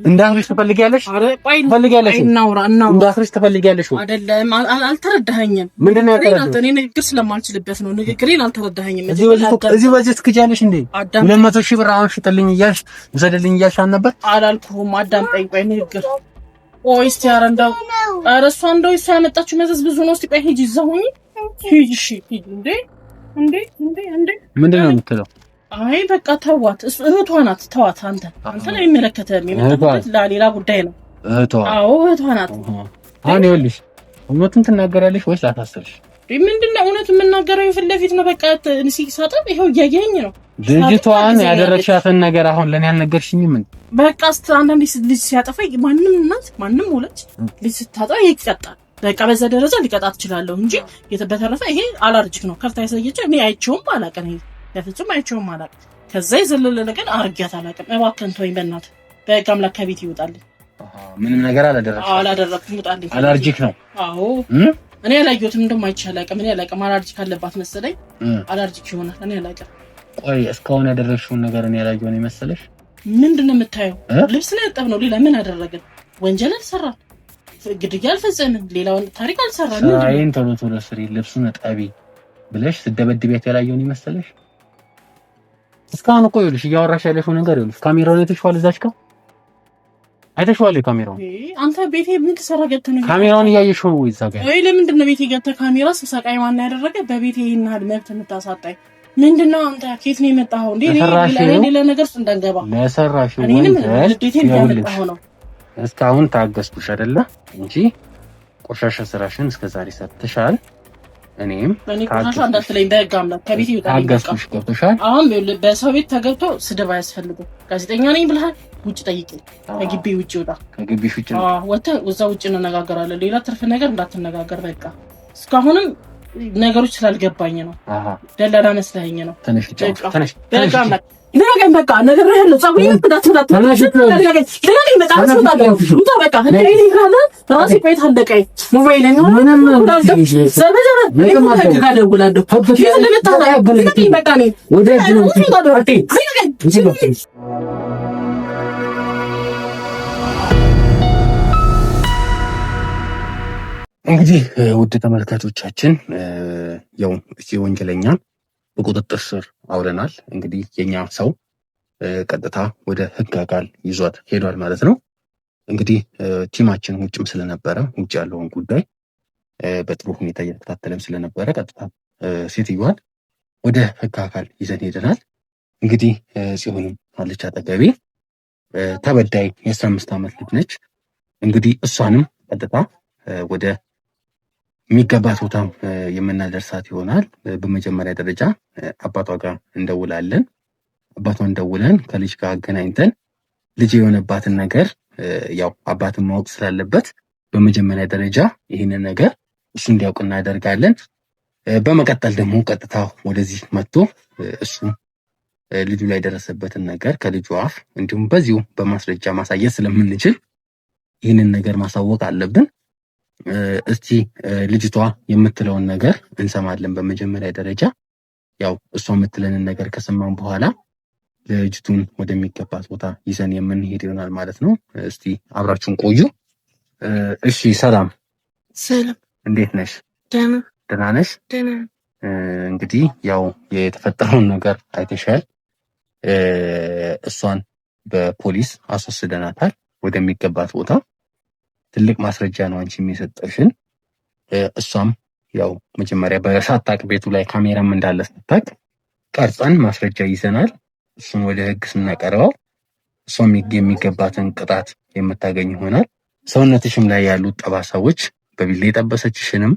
እንዳስርሽ ትፈልጊያለሽ? እንዳስርሽ ትፈልጊያለሽ? አይደለም አልተረዳኸኝም። ምንድነው ያልተረዳኸኝ? እኔ ንግግር ስለማልችልበት ነው። ንግግሬን አልተረዳኸኝም። እዚህ በዚህ ትክጃለሽ እንዴ? 200 ሺህ ብር አሁን ሽጥልኝ እያልሽ ውሰድልኝ እያልሽ አልነበር? አላልኩህም። አዳምጠኝ። ቆይ ንግግር ቆይ እስቲ ኧረ እንደው ኧረ እሷ እንደው እሷ ያመጣችው መዘዝ ብዙ ነው። እስቲ ቆይ ሂጂ እዛ ሁኚ። ሂጂ እሺ ሂጂ። እንዴ ምንድነው የምትለው? አይ በቃ ተዋት። እህቷ ናት። ተዋት። አንተን አይመለከትህም። የመጣበት ለሌላ ጉዳይ ነው። እህቷ? አዎ እህቷ ናት። አሁን ይኸውልሽ እውነቱን ትናገራለሽ ወይስ ላታስርሽ? ምንድነው እውነቱን የምናገረው? ፊት ለፊት ነው። በቃ ሲሳጠብ ይኸው እያየኸኝ ነው። ልጅቷን ያደረግሻትን ነገር አሁን ለኔ አልነገርሽኝም? በቃ አንዳንዴ ልጅ ሲያጠፋ ማንም እናት ማንም ወላጅ ልጅ ስታጠፋ ይቀጣል። በቃ በዛ ደረጃ ሊቀጣት እችላለሁ እንጂ በተረፈ ይሄ አላርጅክ ነው። ከፍታ ያሳየችው እኔ አይቼውም አላውቅም። ይሄ ለፍጹም አይቼውም አላውቅም። ከዛ የዘለለ ነገር አርጊያት አላውቅም። እባክህን ተወኝ በእናትህ። በቃ አምላክ ከቤት ይውጣልኝ። ምንም ነገር አላደረኩም። ይውጣልኝ። አላርጂክ ነው? አዎ እኔ አላየሁትም። እንደውም አይቼ አላውቅም። እኔ አላውቅም። አላርጂክ አለባት መሰለኝ። አላርጂክ ይሆናል። እኔ አላውቅም። ቆይ እስካሁን ያደረግሽውን ነገር እኔ ያላየሁ ነው መሰለሽ? ምንድነው የምታየው? ልብስ ነው ያጠብነው። ሌላ ምን አደረግን? ወንጀል አልሰራን፣ ግድያ አልፈጸምን፣ ሌላውን ታሪክ አልሰራን። ስራዬን ቶሎ ስሪ፣ ልብሱን ጠቢ ብለሽ ስደበድቢያት ያላየሁ ነው መሰለሽ? እስካሁን እኮ ይኸውልሽ እያወራሽ ያለሽው ነገር ይኸውልሽ ካሜራውን አይተሽዋል? እዛች ጋር አይተሽዋል? ካሜራውን አንተ ቤቴ ምን ትሰራ ገብተህ ነው? ካሜራውን እያየሽው ነው ወይ? እዛ ጋር ወይ ለምንድን ነው ቤቴ ገብተህ ካሜራ ስሰቃይ ማን ያደረገ? በቤቴ ይሄን ያህል መብት የምታሳጣኝ ምንድነው? አንተ ከየት ነው የመጣኸው እንዴ? ሌላ ነገር ውስጥ እንዳንገባ ለሰራሽው ወንጀል እስካሁን ታገስኩሽ አይደለ እንጂ ቆሻሻ ስራሽን እስከዛሬ ሰጥተሻል። እኔም ቆሻሻ እንዳትለኝ በህግ አምላክ ከቤት ይወጣ። ታገስኩሽ። ገብቶሻል? አሁን በሰው ቤት ተገብቶ ስድብ አያስፈልግም። ጋዜጠኛ ነኝ ብለሃል። ውጭ ጠይቀኝ። ከግቢ ውጭ ወጣ። ከግቢሽ ውጭ ነው? ወጥተህ እዛ ውጭ እንነጋገራለን። ሌላ ትርፍ ነገር እንዳትነጋገር። በቃ እስካሁንም ነገሮች ስላልገባኝ ነው። ደላላ መስለኸኝ ነው። ተነሽ ተነሽ ለገን በቃ ነገር ያለው ጻው ይምጣት ተነሽ ለገን በቃ አስወጣለሁ። በቃ ለኔ ካለ ራሴ ቆይታ አለቀኝ። ሞባይል ነው ምንም ሰበዘረ በቃ ደውላለሁ። በቃ ነው ወደ እንግዲህ ውድ ተመልካቾቻችን ያው እቺ ወንጀለኛ በቁጥጥር ስር አውለናል። እንግዲህ የኛ ሰው ቀጥታ ወደ ህግ አካል ይዟት ሄዷል ማለት ነው። እንግዲህ ቲማችን ውጭም ስለነበረ ውጭ ያለውን ጉዳይ በጥሩ ሁኔታ እየተከታተለም ስለነበረ ቀጥታ ሴትዮዋን ወደ ህግ አካል ይዘን ሄደናል። እንግዲህ ጽዮንም አለች አጠገቤ። ተበዳይ የ15 ዓመት ልጅ ነች። እንግዲህ እሷንም ቀጥታ ወደ የሚገባት ቦታም የምናደርሳት ይሆናል። በመጀመሪያ ደረጃ አባቷ ጋር እንደውላለን። አባቷን ደውለን ከልጅ ጋር አገናኝተን ልጅ የሆነባትን ነገር ያው አባትን ማወቅ ስላለበት በመጀመሪያ ደረጃ ይህንን ነገር እሱ እንዲያውቅ እናደርጋለን። በመቀጠል ደግሞ ቀጥታ ወደዚህ መጥቶ እሱ ልጁ ላይ የደረሰበትን ነገር ከልጁ አፍ እንዲሁም በዚሁ በማስረጃ ማሳየት ስለምንችል ይህንን ነገር ማሳወቅ አለብን። እስቲ ልጅቷ የምትለውን ነገር እንሰማለን። በመጀመሪያ ደረጃ ያው እሷ የምትለንን ነገር ከሰማን በኋላ ልጅቱን ወደሚገባት ቦታ ይዘን የምንሄድ ይሆናል ማለት ነው። እስቲ አብራችሁን ቆዩ። እሺ፣ ሰላም። እንዴት ነሽ? ደህና ነሽ? እንግዲህ ያው የተፈጠረውን ነገር አይተሻል። እሷን በፖሊስ አስወስደናታል ወደሚገባት ቦታ። ትልቅ ማስረጃ ነው አንቺ የሚሰጠሽን። እሷም ያው መጀመሪያ በሳታቅ ቤቱ ላይ ካሜራም እንዳለ ሳታቅ ቀርጸን ማስረጃ ይዘናል። እሱን ወደ ህግ ስናቀርበው እሷም የሚገባትን ቅጣት የምታገኝ ይሆናል። ሰውነትሽም ላይ ያሉት ጠባሳዎች በቢላ የጠበሰችሽንም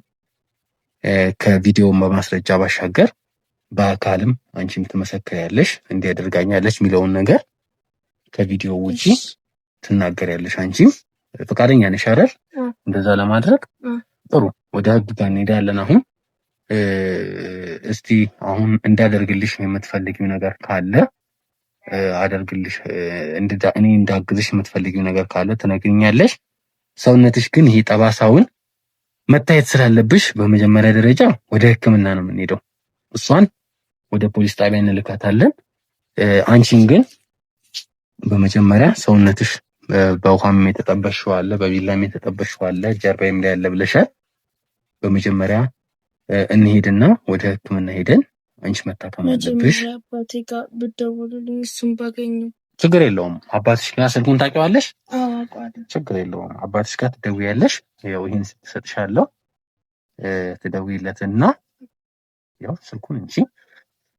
ከቪዲዮ በማስረጃ ባሻገር በአካልም አንቺም ትመሰክሪያለሽ እንዲያደርጋኛለች የሚለውን ነገር ከቪዲዮ ውጪ ትናገሪያለሽ። አንቺም ፈቃደኛ ነሽ አይደል? እንደዛ ለማድረግ ጥሩ። ወደ ህግ ጋር እንሄዳለን። አሁን እስቲ አሁን እንዳደርግልሽ የምትፈልጊው ነገር ካለ አደርግልሽ እኔ እንዳግዝሽ የምትፈልጊው ነገር ካለ ትነግሪኛለሽ። ሰውነትሽ ግን ይሄ ጠባሳውን መታየት ስላለብሽ በመጀመሪያ ደረጃ ወደ ሕክምና ነው የምንሄደው። እሷን ወደ ፖሊስ ጣቢያ እንልካታለን። አንቺን ግን በመጀመሪያ ሰውነትሽ በውሃም የተጠበሽው አለ፣ በቢላም የተጠበሽው አለ፣ ጀርባዬም ላይ ያለ ብለሻል። በመጀመሪያ እንሄድና ወደ ሕክምና ሄደን አንቺ መታከም አለብሽ። አባቴ ጋር ብትደውልልኝ እሱን ባገኘው ችግር የለውም። አባትሽ ጋር ስልኩን ታውቂዋለሽ? አዎ አውቀዋለሁ። ችግር የለውም። አባትሽ ጋር ትደውያለሽ። ያው ይሄን ስትሰጥሻለሁ ትደውይለትና ያው ስልኩን እንጂ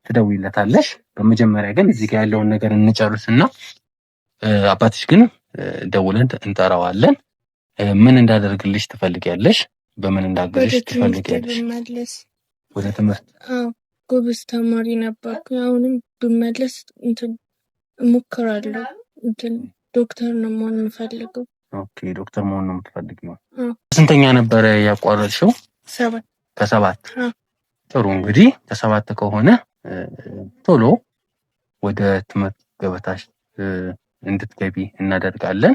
ትደውይለታለሽ። በመጀመሪያ ግን እዚህ ጋር ያለውን ነገር እንጨርስና አባትሽ ግን ደውለን እንጠራዋለን። ምን እንዳደርግልሽ ትፈልጊያለሽ? በምን እንዳግዝሽ ትፈልጊያለሽ? ወደ ትምህርት ጎበዝ ተማሪ ነበርኩ። አሁንም ብመለስ እሞክራለሁ። ዶክተር ነው መሆን የምፈልገው። ኦኬ ዶክተር መሆን ነው የምትፈልጊው? ስንተኛ ነበረ ያቋረጥሽው? 7 ከ7 ጥሩ እንግዲህ ከ7 ከሆነ ቶሎ ወደ ትምህርት ገበታሽ እንድትገቢ እናደርጋለን።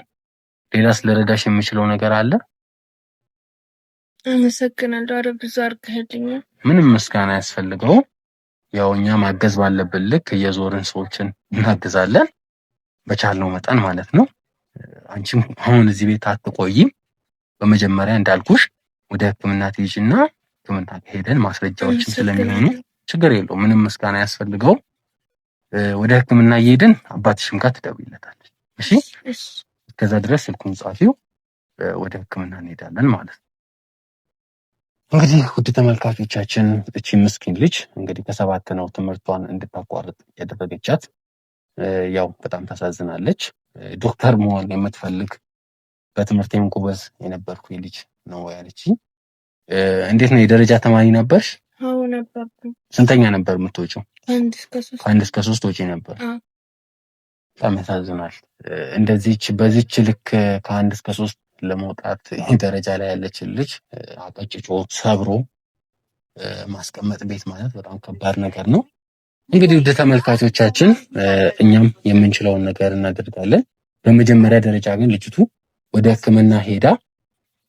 ሌላስ ልረዳሽ የምችለው ነገር አለ? አመሰግናለሁ። ኧረ ብዙ አድርገህልኛል። ምንም ምስጋና ያስፈልገው። ያው እኛ ማገዝ ባለብን ልክ እየዞርን ሰዎችን እናግዛለን በቻልነው መጠን ማለት ነው። አንቺም አሁን እዚህ ቤት አትቆይም። በመጀመሪያ እንዳልኩሽ ወደ ሕክምና ትሄጂና ሕክምና ሄደን ማስረጃዎችም ስለሚሆኑ ችግር የለውም። ምንም ምስጋና ያስፈልገው። ወደ ሕክምና እየሄድን አባትሽም ጋር ትደውይለታለሽ። እሺ? እስከዛ ድረስ ስልኩን ጻፊው። ወደ ሕክምና እንሄዳለን ማለት ነው። እንግዲህ ውድ ተመልካቾቻችን እቺ ምስኪን ልጅ እንግዲህ ከ7 ነው ትምህርቷን እንድታቋርጥ ያደረገቻት። ያው በጣም ታሳዝናለች። ዶክተር መሆን የምትፈልግ በትምህርቴም ጎበዝ የነበርኩ ልጅ ነው ያለችኝ። እንዴት ነው የደረጃ ተማሪ ነበርሽ? አዎ ነበርኩ። ስንተኛ ነበር የምትወጪው? ከአንድ እስከ 3 ወጪ ነበር። በጣም ያሳዝናል። እንደዚች በዚች ልክ ከ1 እስከ 3 ለመውጣት ደረጃ ላይ ያለችን ልጅ አቀጭጮ ሰብሮ ማስቀመጥ ቤት ማለት በጣም ከባድ ነገር ነው። እንግዲህ ውድ ተመልካቾቻችን እኛም የምንችለውን ነገር እናደርጋለን። በመጀመሪያ ደረጃ ግን ልጅቱ ወደ ሕክምና ሄዳ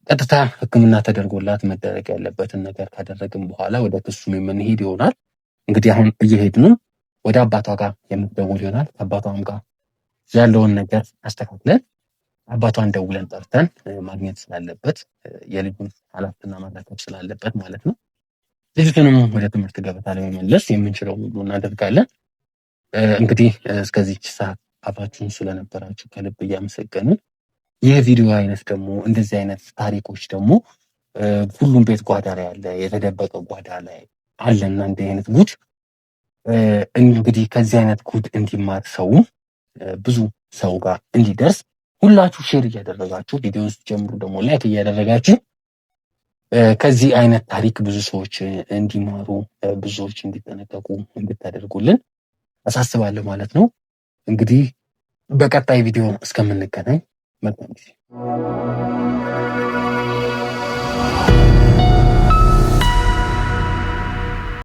ቀጥታ ሕክምና ተደርጎላት መደረግ ያለበትን ነገር ካደረግን በኋላ ወደ ክሱም የምንሄድ ይሆናል። እንግዲህ አሁን እየሄድን ወደ አባቷ ጋር የምትደውል ይሆናል። አባቷም ጋር ያለውን ነገር አስተካክለን አባቷን ደውለን ጠርተን ማግኘት ስላለበት የልጁን ኃላፊነትና ማድረግ ስላለበት ማለት ነው። ልጅቱንም ወደ ትምህርት ገበታ ለመመለስ የምንችለው ሁሉ እናደርጋለን። እንግዲህ እስከዚህች ሰዓት አብራችሁን ስለነበራችሁ ከልብ እያመሰገንን ይህ ቪዲዮ አይነት ደግሞ እንደዚህ አይነት ታሪኮች ደግሞ ሁሉም ቤት ጓዳ ላይ አለ፣ የተደበቀ ጓዳ ላይ አለና እንዲህ አይነት ጉድ እንግዲህ ከዚህ አይነት ጉድ እንዲማር ሰው ብዙ ሰው ጋር እንዲደርስ ሁላችሁ ሼር እያደረጋችሁ ቪዲዮውን ስትጀምሩ ደግሞ ላይክ እያደረጋችሁ ከዚህ አይነት ታሪክ ብዙ ሰዎች እንዲማሩ ብዙዎች እንዲጠነቀቁ እንድታደርጉልን አሳስባለሁ ማለት ነው። እንግዲህ በቀጣይ ቪዲዮ እስከምንገናኝ መልካም ጊዜ